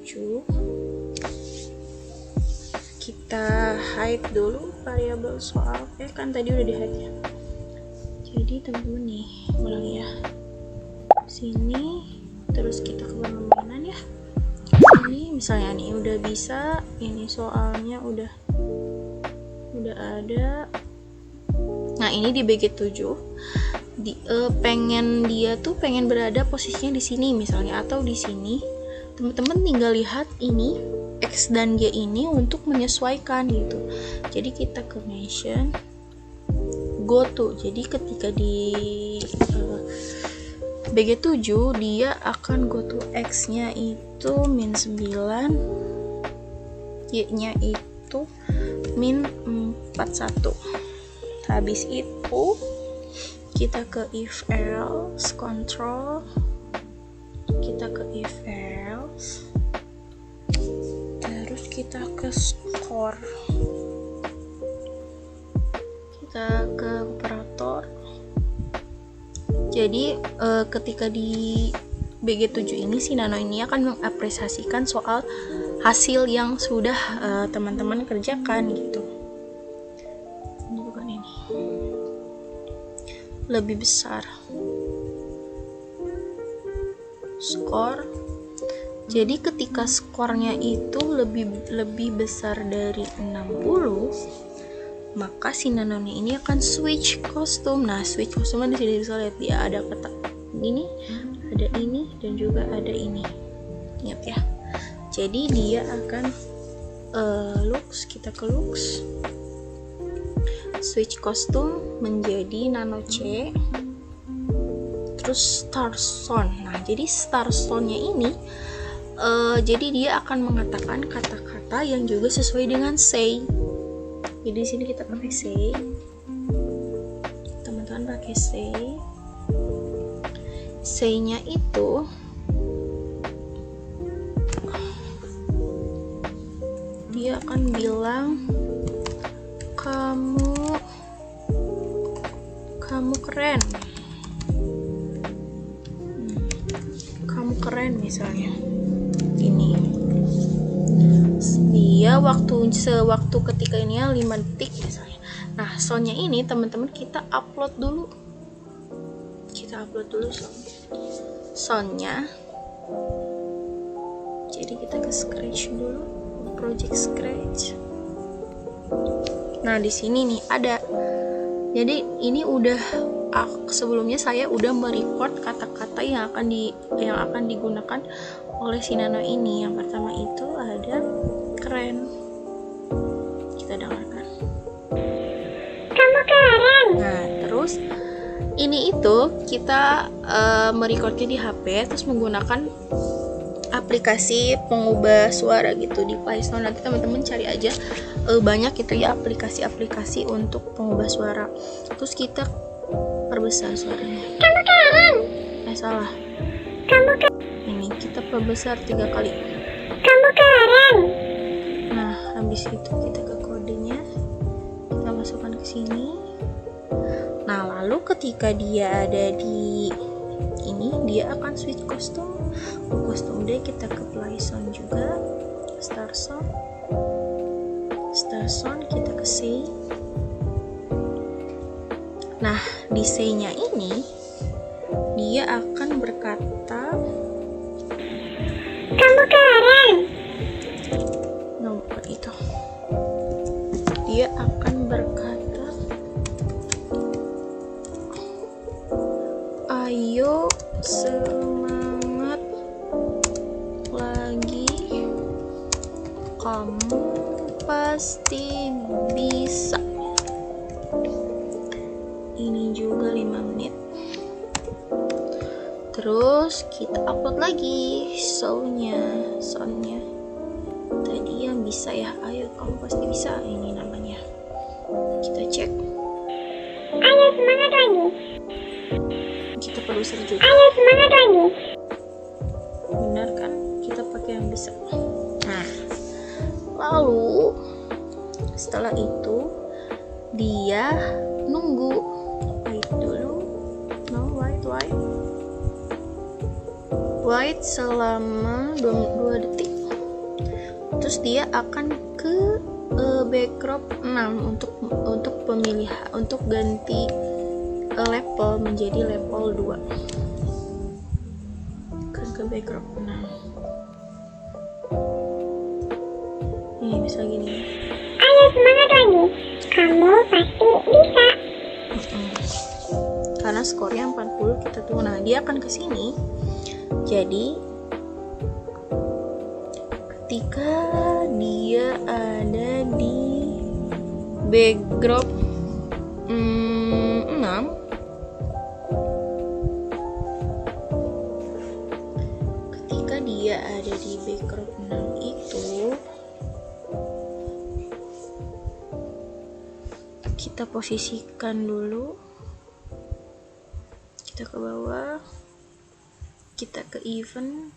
A: kita hide dulu variabel soal. Kan tadi udah di hide ya. Jadi teman-teman nih, ulang ya. Sini, terus kita ke permainan ya. Ini misalnya nih udah bisa, ini soalnya udah ada. Nah, ini di BG7 pengen berada posisinya di sini misalnya, atau di sini. Teman-teman tinggal lihat ini X dan Y ini untuk menyesuaikan gitu. Jadi kita ke mention go to. Jadi ketika di BG7 dia akan go to X-nya itu -9, Y-nya itu -41. Habis itu kita ke if else control, kita ke if else, terus kita ke score, kita ke operator. Jadi ketika di BG7 ini si nano ini akan mengapresiasikan soal hasil yang sudah teman-teman kerjakan gitu. Ini bukan ini, lebih besar skor. Jadi ketika skornya itu lebih besar dari 60, maka si nanonya ini akan switch kostum. Nah, switch kostumnya di sini bisa lihat dia ada peta ini, ada ini, dan juga ada ini. Ingat ya. Jadi dia akan looks, kita ke looks, switch kostum menjadi nano C, terus star zone. Nah, jadi star zone-nya ini jadi dia akan mengatakan kata-kata yang juga sesuai dengan say. Jadi di sini kita pakai say, teman-teman pakai say. Say-nya itu dia akan bilang kamu keren, kamu keren misalnya. Ini dia sewaktu ketika ini 5 detik misalnya. Nah, soundnya ini teman-teman kita upload dulu soundnya. Jadi kita ke scratch dulu, project scratch. Nah, di sini nih ada. Jadi ini udah sebelumnya saya udah merecord kata-kata yang akan digunakan oleh si nano ini. Yang pertama itu ada keren. Kita dengarkan. terus ini itu kita merecordnya di HP terus menggunakan aplikasi pengubah suara gitu di Play Store. Nanti teman-teman cari aja, banyak gitu ya aplikasi-aplikasi untuk pengubah suara. Terus kita perbesar suaranya.
B: Kamu keren.
A: Salah.
B: Kamu keren.
A: Ini kita perbesar 3 kali.
B: Kamu keren.
A: Nah, habis itu kita ke kodenya, kita masukkan ke sini. Nah, lalu ketika dia ada di ini, dia akan switch kostum. Kostum D kita ke Play Sound juga, Start Sound kita ke C. Nah, di C-nya ini dia akan berkata,
B: kamu keren.
A: no, bukan itu. Dia akan berkata, ayo semangat lagi, kamu pasti bisa. Ini juga 5 menit. Terus kita upload lagi soundnya tadi yang bisa ya, ayo kamu pasti bisa, ini namanya. Kita cek,
B: Ayo semangat lagi.
A: kita perlu search juga,
B: Ayo semangat lagi.
A: benar kan, kita pakai yang bisa. Nah, lalu setelah itu dia nunggu, wait dulu, no, wait selama 2 detik. Terus dia akan ke backdrop 6 untuk pemilihan, untuk ganti level menjadi level 2. Ke backdrop 6. Ini bisa gini.
B: Ayo semangat lagi. Kamu pasti bisa.
A: Karena skornya 40, kita tunggu. Nah, dia akan ke sini. Jadi ketika dia ada di backdrop 6, ketika dia ada di backdrop 6 itu kita posisikan dulu, kita ke bawah, kita ke event.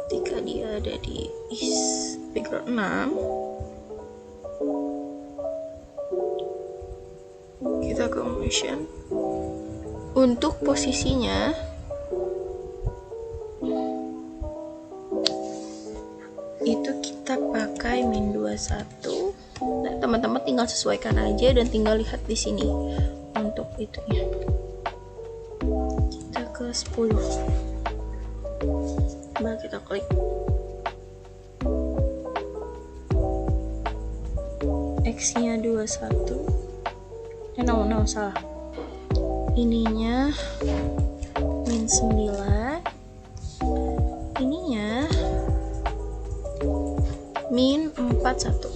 A: Ketika dia ada di background 6, kita ke motion. Untuk posisinya itu kita pakai min 21. Nah, teman-teman tinggal sesuaikan aja dan tinggal lihat di sini untuk itunya. Kita ke 10. Coba kita klik. X-nya 21. No, salah. Ininya min 9. Ininya min 41.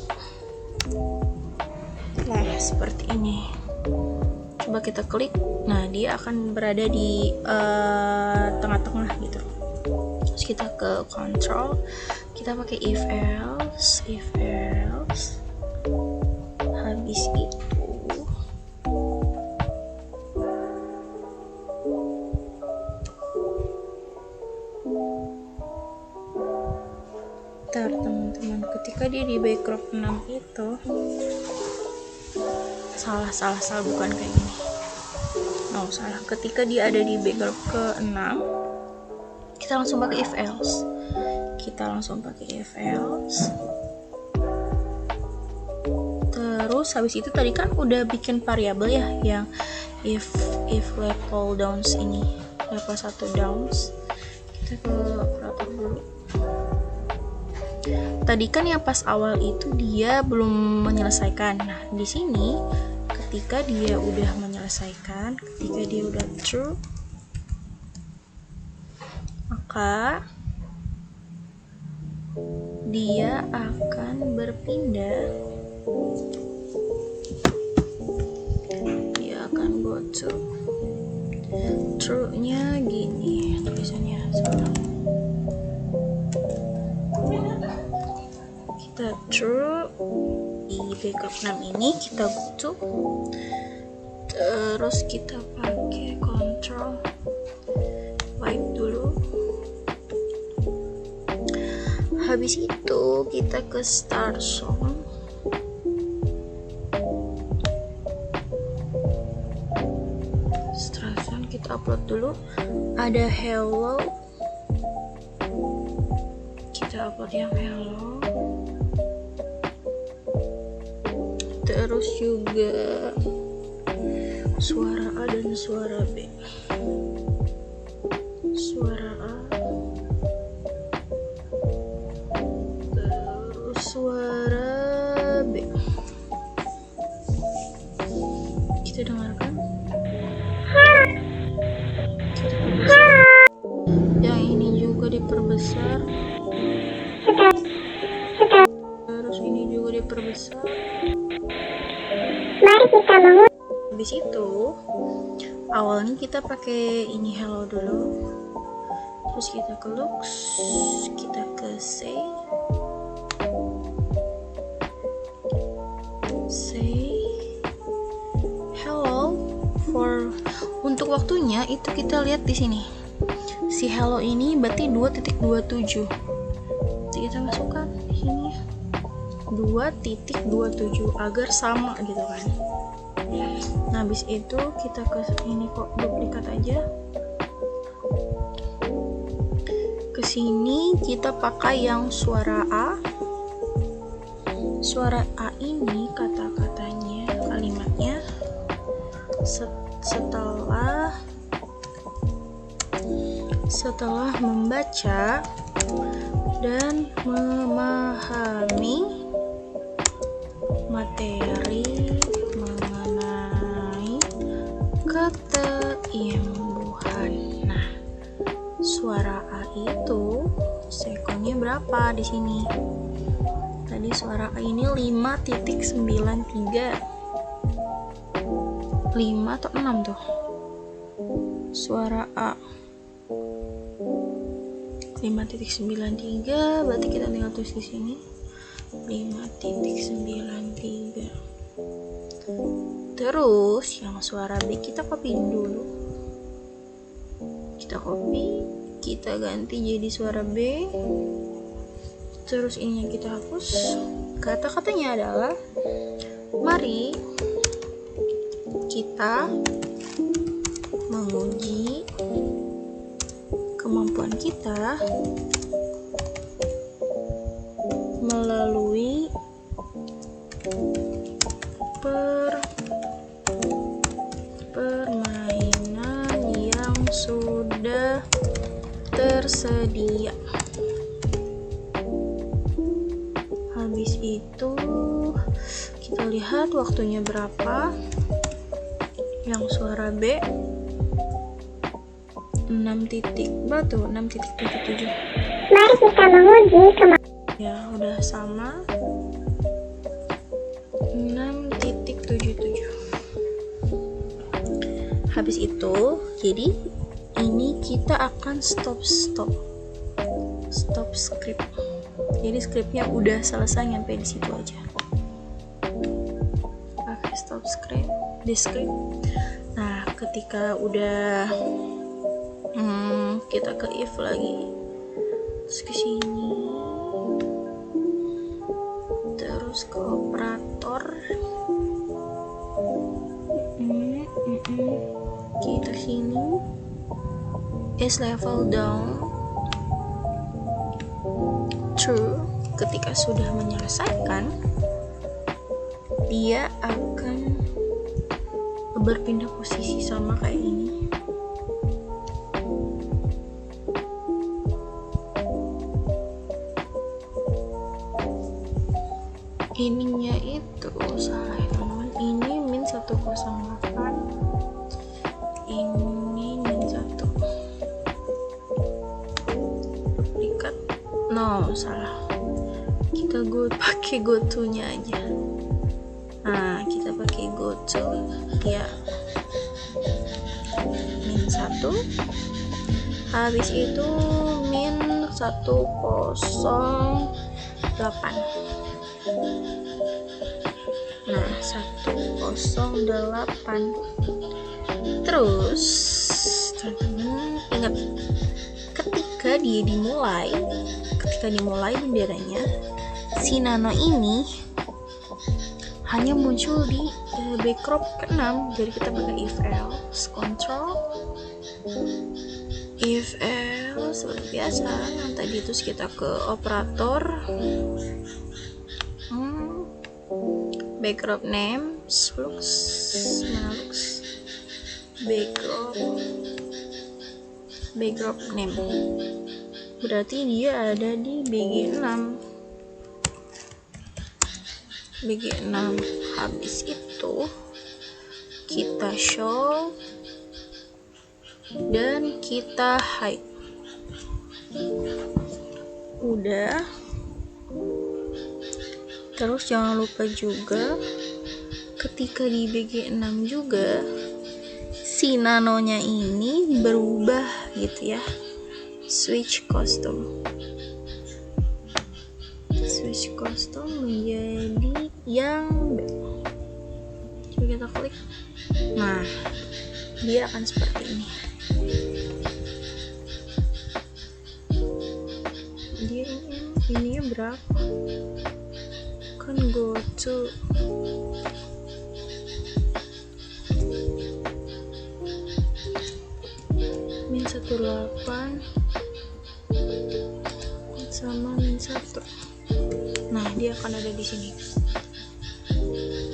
A: Nah, seperti ini. Coba kita klik. Nah, dia akan berada di tengah-tengah gitu. Terus kita ke control, kita pakai if else. Habis itu teman-teman, ketika dia di backdrop 6 itu salah bukan kayak gini. No, salah. Ketika dia ada di backdrop ke 6, kita langsung pakai if else. Terus habis itu tadi kan udah bikin variabel ya yang if level downs ini, level 1 downs. Kita ke operator dulu. Tadi kan yang pas awal itu dia belum menyelesaikan. Nah, di sini ketika dia udah menyelesaikan, ketika dia udah true, maka dia akan berpindah
B: to.
A: True-nya gini tulisannya, salah. Kita true di backup 6 ini kita go to, terus kita pakai control wipe dulu. Habis itu kita ke start song. Start song kita upload dulu. Ada hello, kita upload yang hello. Terus juga suara A dan suara B. Suara A, terus suara B. Kita dengarkan. Kita perbesar. Yang ini juga diperbesar. Terus ini juga diperbesar.
B: Mari kita menguji.
A: Habis itu awalnya kita pakai ini hello dulu, terus kita ke looks, kita ke say hello. Untuk waktunya itu kita lihat di sini, si hello ini berarti 2.27. Jadi kita masukkan di sini 2.27 agar sama gitu kan. Nah habis itu kita ke ini, kok duplikat aja. Kesini kita pakai yang suara A. Suara A ini kata-katanya, kalimatnya setelah membaca dan memahami materi mengenai keteimbuhan. Nah, suara A itu sekonnya berapa di sini? Tadi suara A ini 5.93. 5 atau 6 tuh? Suara A 5.93, berarti kita tinggal tulis di sini 5.93. Terus yang suara B kita copy dulu. Kita copy, kita ganti jadi suara B. Terus ini yang kita hapus. Kata-katanya adalah mari kita menguji kemampuan kita melalui permainan yang sudah tersedia. Habis itu kita lihat waktunya berapa. Yang suara B 6.77.
B: Mari kita menguji kemampuan.
A: Ya udah sama 6.77. Habis itu jadi ini kita akan stop script. Jadi scriptnya udah selesai, nyampe di situ aja. Pakai stop script di script. Nah ketika udah kita ke if lagi, terus ke sini, terus ke operator, kita sini is level down true. Ketika sudah menyelesaikan, dia akan berpindah posisi sama kayak ini. Ininya itu salah ya teman-teman. Ini min 108, ini min 1 duplikat. No, salah. Kita pakai go to nya aja. Nah kita pakai go to ya. habis itu min 108. Nah, 108. Terus ingat, ketika dimulai benderanya, si nano ini hanya muncul di backcrop ke-6. Jadi kita pakai if else control, if else seperti biasa. Yang tadi itu kita ke operator, backcrop name, looks backcrop name, berarti dia ada di BG6. Habis itu kita show dan kita hide. Udah. Terus jangan lupa juga ketika di BG6 juga si nanonya ini berubah gitu ya, switch custom menjadi yang B. Coba kita klik. Nah, dia akan seperti ini. Dia ininya berapa? Kan go to min 18 sama min 1. Nah, dia akan ada di sini.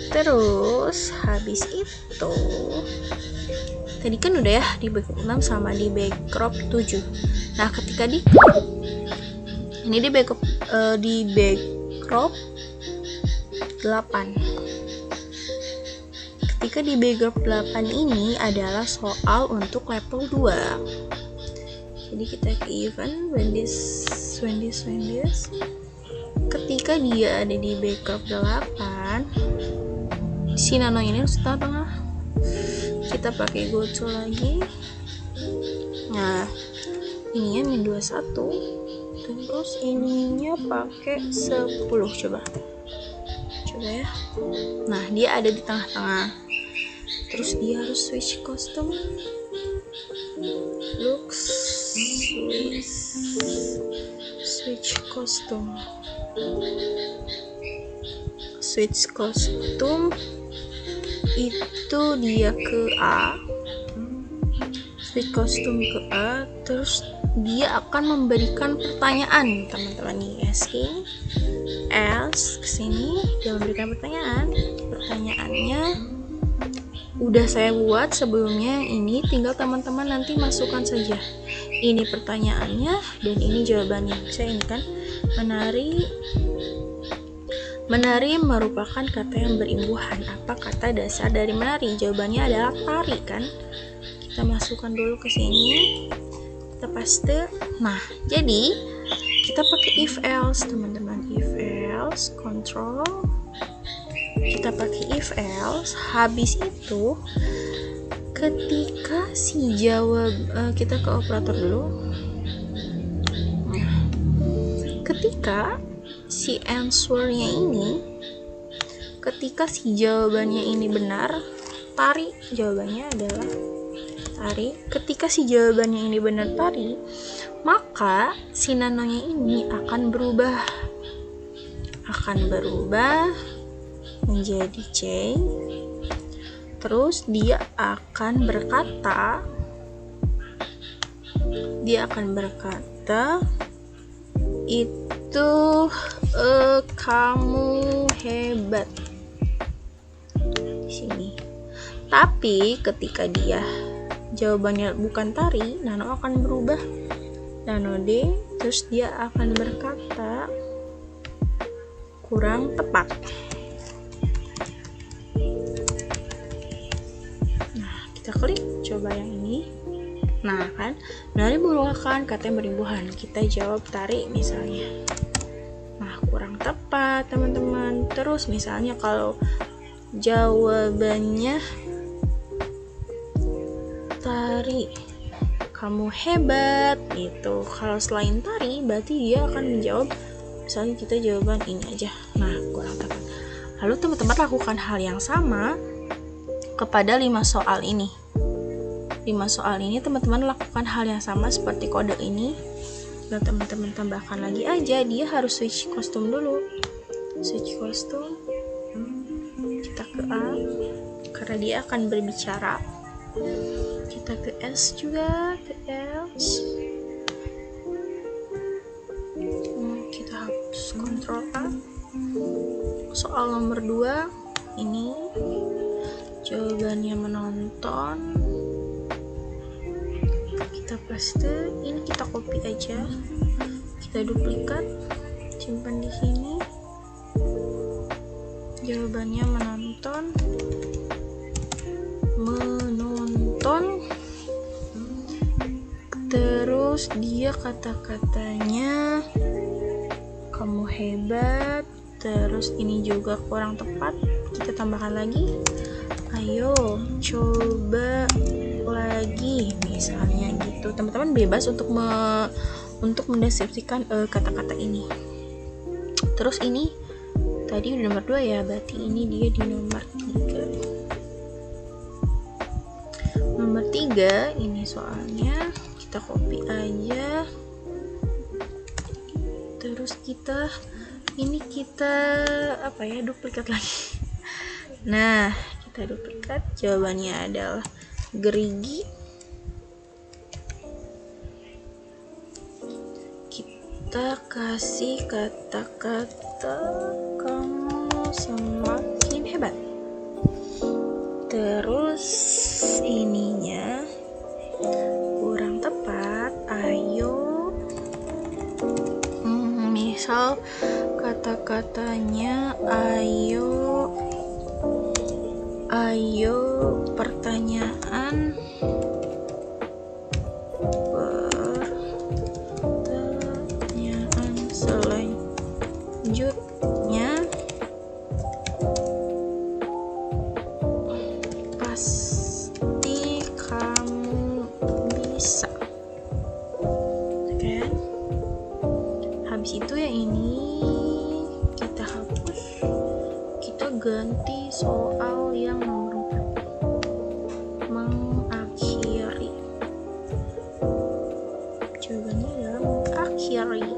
A: Terus habis itu tadi kan udah ya di backcrop 6 sama di backcrop 7. Nah, ketika di backcrop 8. Ketika di backcrop 8 ini adalah soal untuk level 2. Jadi kita ke event when this. Ketika dia ada di backcrop 8, si nano ini harus tengah. Kita pakai go to lagi. Nah, ininya min 21. Terus ininya pakai 10. Coba ya. Nah, dia ada di tengah-tengah. Terus dia harus switch custom. Switch custom itu dia ke A. Switch custom ke A, terus dia akan memberikan pertanyaan, teman-teman nih. Asking else kesini, dia memberikan pertanyaan. Pertanyaannya udah saya buat sebelumnya, ini tinggal teman-teman nanti masukkan saja. Ini pertanyaannya dan ini jawabannya. Saya ini kan menari merupakan kata yang berimbuhan. Apa kata dasar dari menari? Jawabannya adalah tari kan. Kita masukkan dulu ke sini, kita paste. Nah, jadi kita pakai if else, teman-teman. If else control, kita pakai if else. Habis itu ketika si jawab, kita ke operator dulu. Nah, ketika si answernya ini, ketika si jawabannya ini benar, tari, jawabannya adalah tari. Ketika si jawabannya ini benar tari, maka si nanonya ini akan berubah menjadi C. Terus dia akan berkata itu kamu hebat di sini. Tapi ketika dia jawabannya bukan tari, nano akan berubah nano D, terus dia akan berkata kurang tepat. Nah, kita klik coba yang ini. Nah, kan menari merupakan kata yang berimbuhan. Kita jawab tari misalnya. Nah, kurang tepat, teman-teman. Terus misalnya kalau jawabannya tari, kamu hebat gitu. Kalau selain tari berarti dia akan menjawab, misalnya kita jawaban ini aja, nah kurang tepat. Lalu teman-teman lakukan hal yang sama kepada 5 soal ini. 5 soal ini teman-teman lakukan hal yang sama seperti kode ini. Dan teman-teman tambahkan lagi aja, dia harus switch kostum dulu. Switch kostum, kita ke A karena dia akan berbicara. Kita ke S juga, ke S. Kita hapus Ctrl A. Soal nomor 2 ini jawabannya menonton. Kita paste, ini kita copy aja, kita duplikat, simpan di sini. Jawabannya menonton. Terus dia kata-katanya kamu hebat. Terus ini juga kurang tepat, kita tambahkan lagi. Ayo coba lagi, misalnya gitu. Teman-teman bebas untuk mendeskripsikan kata-kata ini. Terus ini tadi udah nomor 2 ya, berarti ini dia di nomor 3. Nomor 3 ini soalnya kita copy aja. Terus kita duplikat lagi. Nah, kita duplikat, jawabannya adalah gerigi. Kita kasih kata-kata kamu semakin hebat. Terus ininya kurang tepat. Ayo, misal kata-katanya ayo pertanyaan selanjutnya pasti kamu bisa. Oke. Habis itu yang ini kita hapus, kita ganti soal yang nomor 4, mengakhiri. Jawabannya adalah mengakhiri.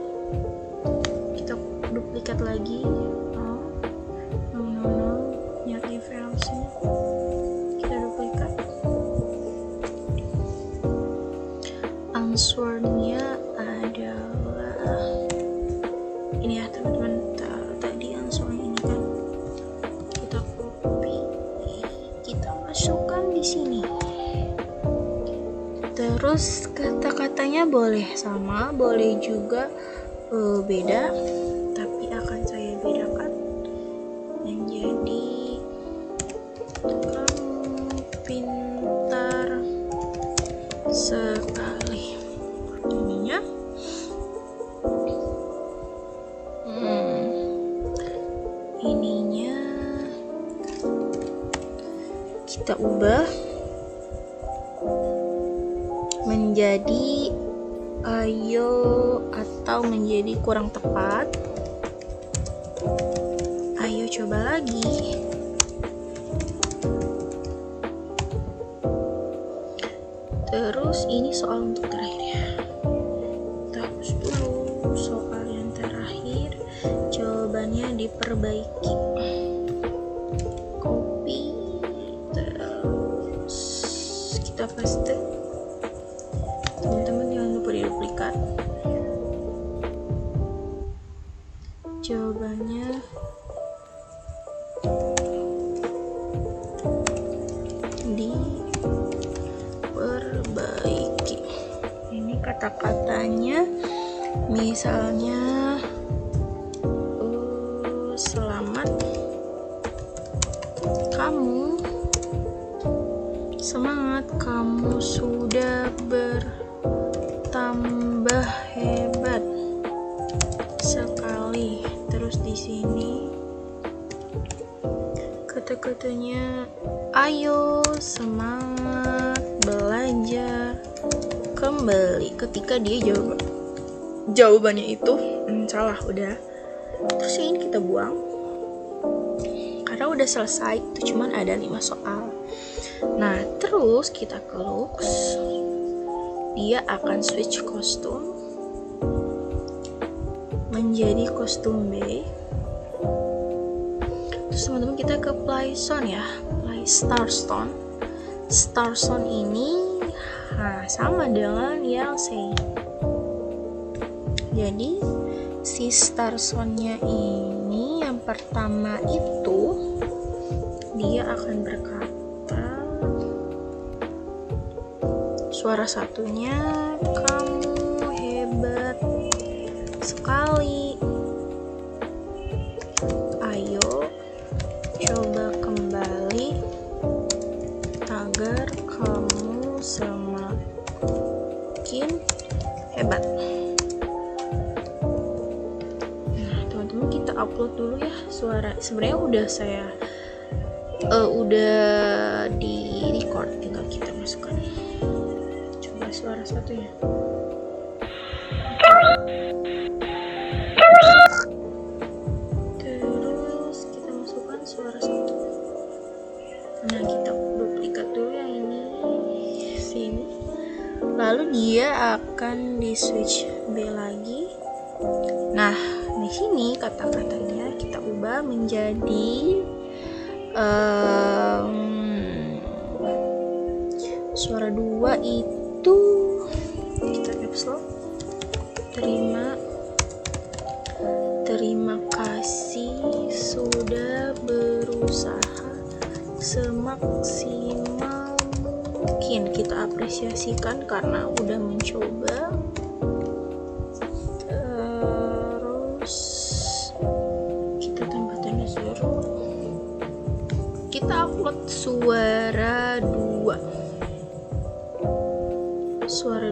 A: Kita duplikat lagi. Nyari versi. Kita duplikat. Answernya adalah ini ya teman-teman. Tadi answernya ini kan kita copy, kita masukkan di sini. Terus kata-katanya boleh sama, boleh juga beda, tapi akan saya bedakan menjadi kamu pintar sekali. Ininya ininya kita ubah menjadi ayo atau menjadi kurang tepat. Ayo coba lagi. Terus ini soal untuk terakhir ya. Kita hapus dulu soal yang terakhir. Jawabannya diperbaiki. Copy. Terus kita paste. Teman-teman jangan lupa diduplikat. Jawabannya diperbaiki. Ini kata-katanya misalnya selamat, kamu semangat, kamu sudah bertambah hebat sekali. Terus di sini kata-katanya ayo semangat belajar kembali. kembali ketika dia jawabannya itu salah udah. Terus ini kita buang karena udah selesai, itu cuman ada 5 soal. Nah terus kita ke looks, dia akan switch kostum menjadi kostum B. Terus teman-teman kita ke Playzone ya, Starstone. Starstone ini sama dengan yang C. Jadi si Starstone-nya ini yang pertama itu dia akan berkata, suara satunya, kamu hebat sekali, ayo coba kembali agar kamu semakin hebat. Nah teman-teman kita upload dulu ya suara. Sebenarnya udah saya udah di record, tinggal kita masukkan. Coba suara satunya. Terus kita masukkan suara satu. Nah kita duplikat dulu yang ini sini. Lalu dia akan di switch B lagi. Nah di sini kata-katanya kita ubah menjadi suara 2 itu kita caps lock. Terima kasih sudah berusaha semaksimal mungkin. Kita apresiasikan karena udah mencoba. Terus kita tambah tanda seru. Kita upload suara 2. Suara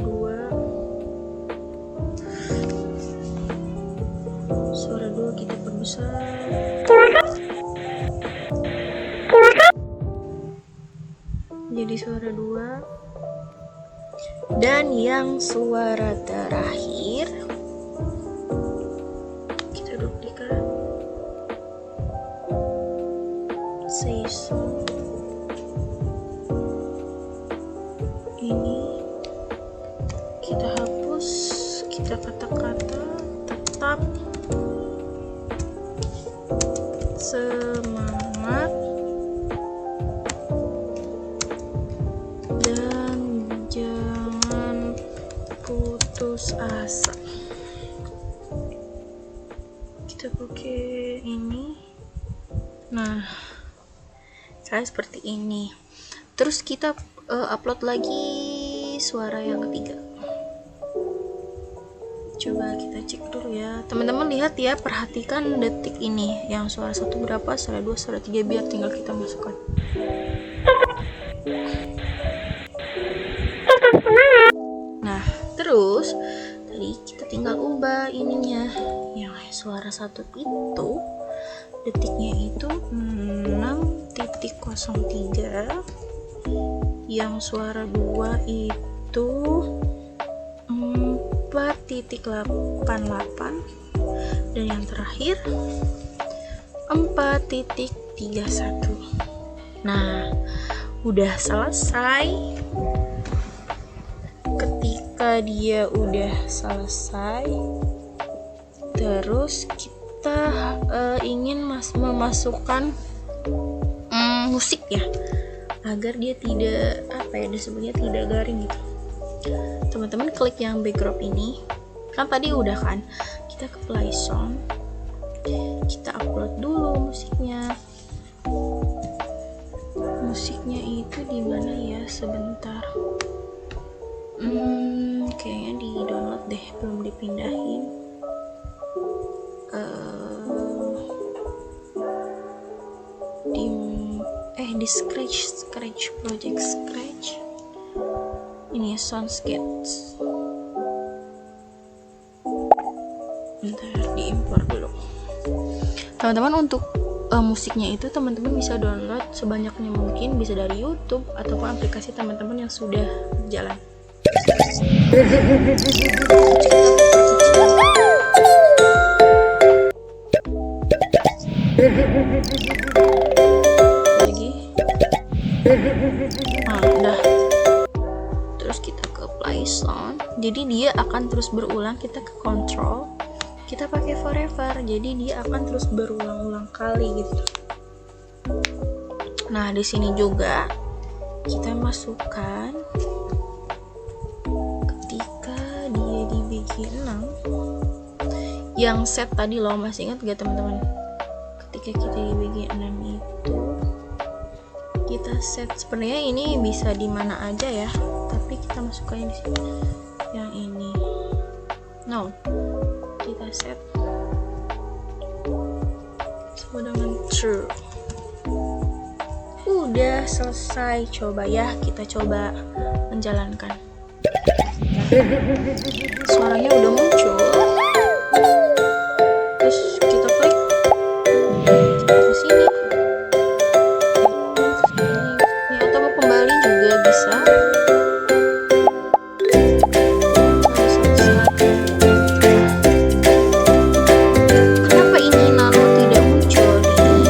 A: 2 kita perbesar. Jadi suara 2. Dan yang suara terakhir kita duplikat. Say so. Ini kita hapus, kita kata-kata tetap semangat dan jangan putus asa. Kita pakai ini. Nah saya seperti ini. Terus kita upload lagi suara yang ketiga. Coba kita cek dulu ya teman-teman, lihat ya, perhatikan detik ini yang suara 1 berapa, suara 2, suara 3, biar tinggal kita masukkan. Nah terus tadi kita tinggal ubah ininya, yang suara 1 itu detiknya itu 6.03, yang suara 2 itu 4.88, dan yang terakhir 4.31. Nah udah selesai. Ketika dia udah selesai, terus kita ingin memasukkan musik ya, agar dia tidak disebutnya tidak garing gitu. Teman-teman klik yang backdrop ini, kan tadi udah kan, kita ke Playzone, kita upload dulu musiknya. Musiknya itu di mana ya, sebentar. Kayaknya di download deh, belum dipindahin. Di Scratch Project Scratch. Ini Soundscapes. Bentar, diimpor dulu. Teman-teman untuk musiknya itu teman-teman bisa download sebanyaknya mungkin, bisa dari YouTube ataupun aplikasi teman-teman yang sudah berjalan. lagi. Nah, udah. Terus kita ke play sound. Jadi dia akan terus berulang. Kita ke control. Kita pakai forever. Jadi dia akan terus berulang-ulang kali gitu. Nah, di sini juga kita masukkan ketika dia di BG6 yang set tadi loh, masih ingat gak teman-teman? Ketika kita di BG6 itu kita set, sebenarnya ini bisa di mana aja ya, tapi kita masukkan di sini yang ini. No, kita set sama dengan true. Udah selesai. Coba ya, kita coba menjalankan. Suaranya udah muncul. Terus kita klik, kita ke sini. Ini atau mau kembali juga bisa. Kenapa ini nano tidak muncul di sini?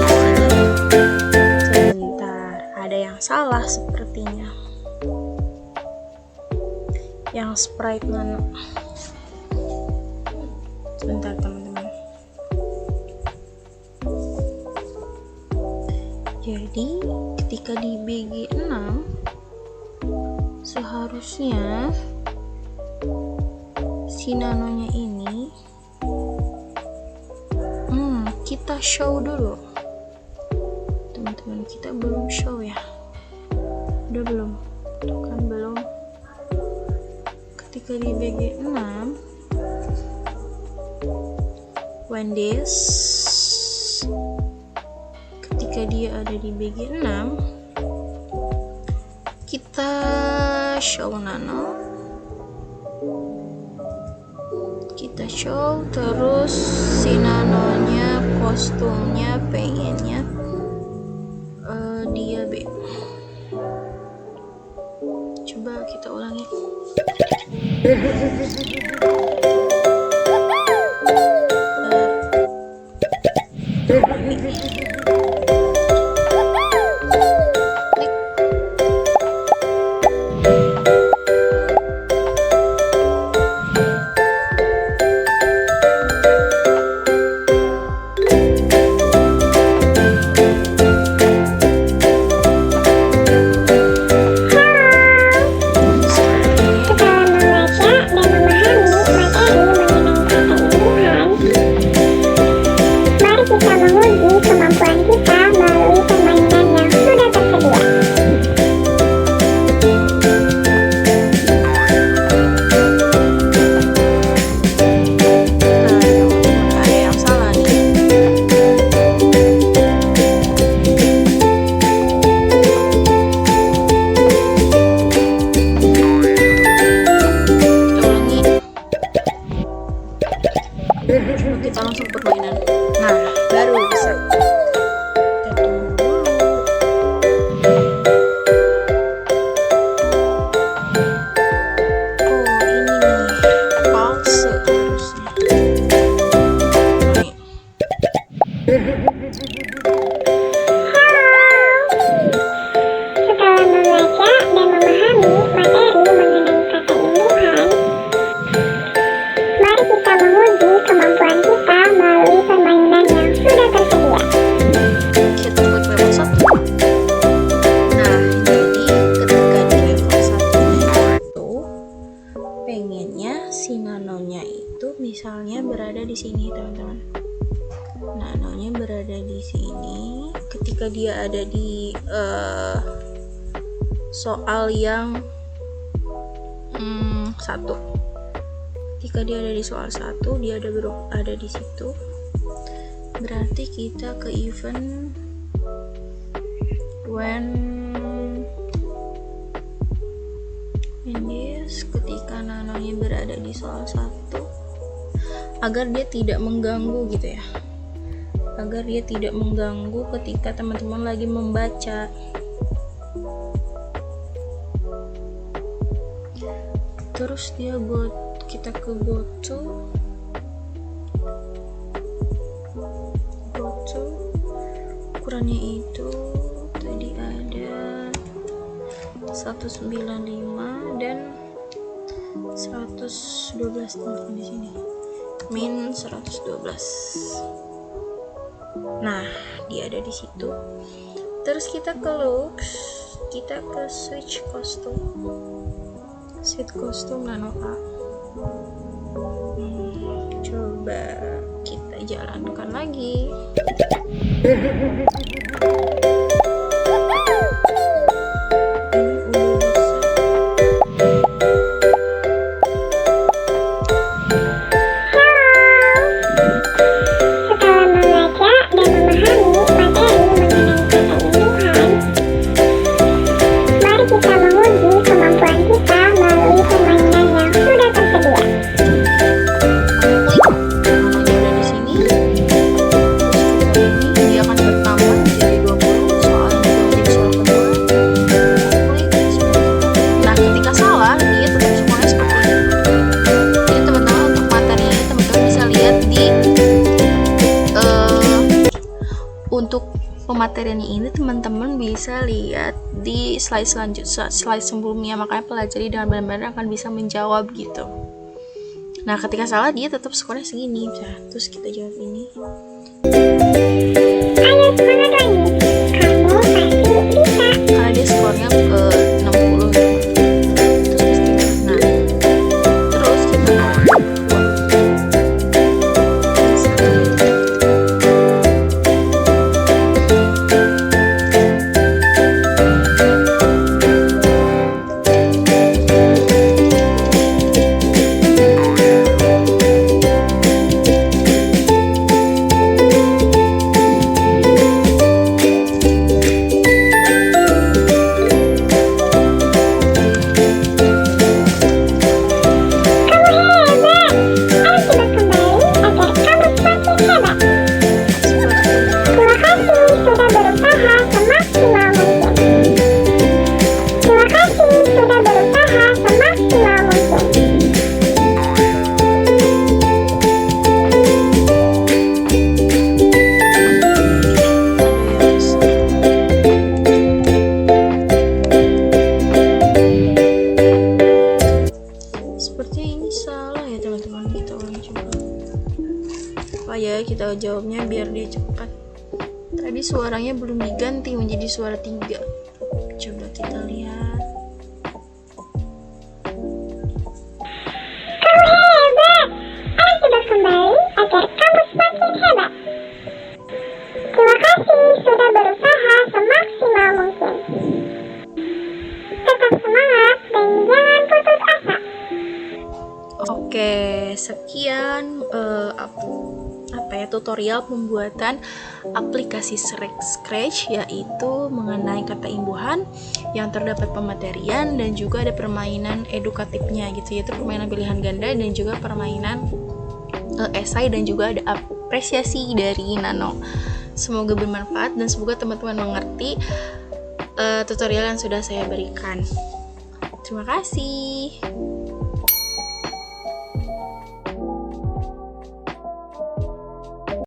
A: Sebentar, ada yang salah sepertinya. Yang sprite nano. Sebentar teman-teman. Jadi ketika di BG6 seharusnya si nanonya ini kita show dulu. Teman-teman, kita belum show ya. Udah belum? Tuh kan belum. Ketika di BG6 when this, ketika dia ada di BG6 kita show nano, kita show terus si nanonya, kostumnya pengennya dia B. Coba kita ulangi. Kita langsung permainan. Nah, baru bisa. Kita tunggu dulu. Oh, ini nih pause harusnya. Nih.
B: Setelah membaca dan memahami materi mengenai kata imbuhan, mari kita menguji kemampuan kita melalui permainan yang sudah tersedia.
A: Kita klik level 1. Nah, jadi ketika di level 1 itu pengennya si nanonya itu misalnya berada di sini, teman-teman. Nanonya berada di sini. Ketika dia ada di soal yang 1. Ketika dia ada di soal 1, dia ada di situ. Berarti kita ke event when this, ketika nanonya berada di soal 1, agar dia tidak mengganggu gitu ya. Agar dia tidak mengganggu ketika teman-teman lagi membaca. Terus kita ke go to ukurannya itu tadi ada 195 dan 112 teman-teman di sini. Min 112. Nah, dia ada di situ. Terus kita ke looks, kita ke switch custom nano A. Coba kita jalankan lagi. Untuk pemateriannya ini teman-teman bisa lihat di slide sebelumnya, makanya pelajari dengan benar-benar akan bisa menjawab gitu. Nah, ketika salah dia tetap skornya segini. Terus kita jawab ini.
B: Ayo semangat lagi, kamu pasti bisa.
A: Karena dia skornya 60 gitu. Terus pasti. Nah, terus kita kita jawabnya biar dia cepat. Tadi suaranya belum diganti menjadi suara 3. Coba kita lihat.
B: Kamu hebat. Ayo coba kembali agar kamu semakin hebat. Terima kasih sudah berusaha semaksimal mungkin. Tetap semangat dan jangan putus asa.
A: Oke, sekian tutorial pembuatan aplikasi Scratch, yaitu mengenai kata imbuhan yang terdapat pematerian dan juga ada permainan edukatifnya gitu, yaitu permainan pilihan ganda dan juga permainan esai dan juga ada apresiasi dari Nano. Semoga bermanfaat dan semoga teman-teman mengerti tutorial yang sudah saya berikan. Terima kasih.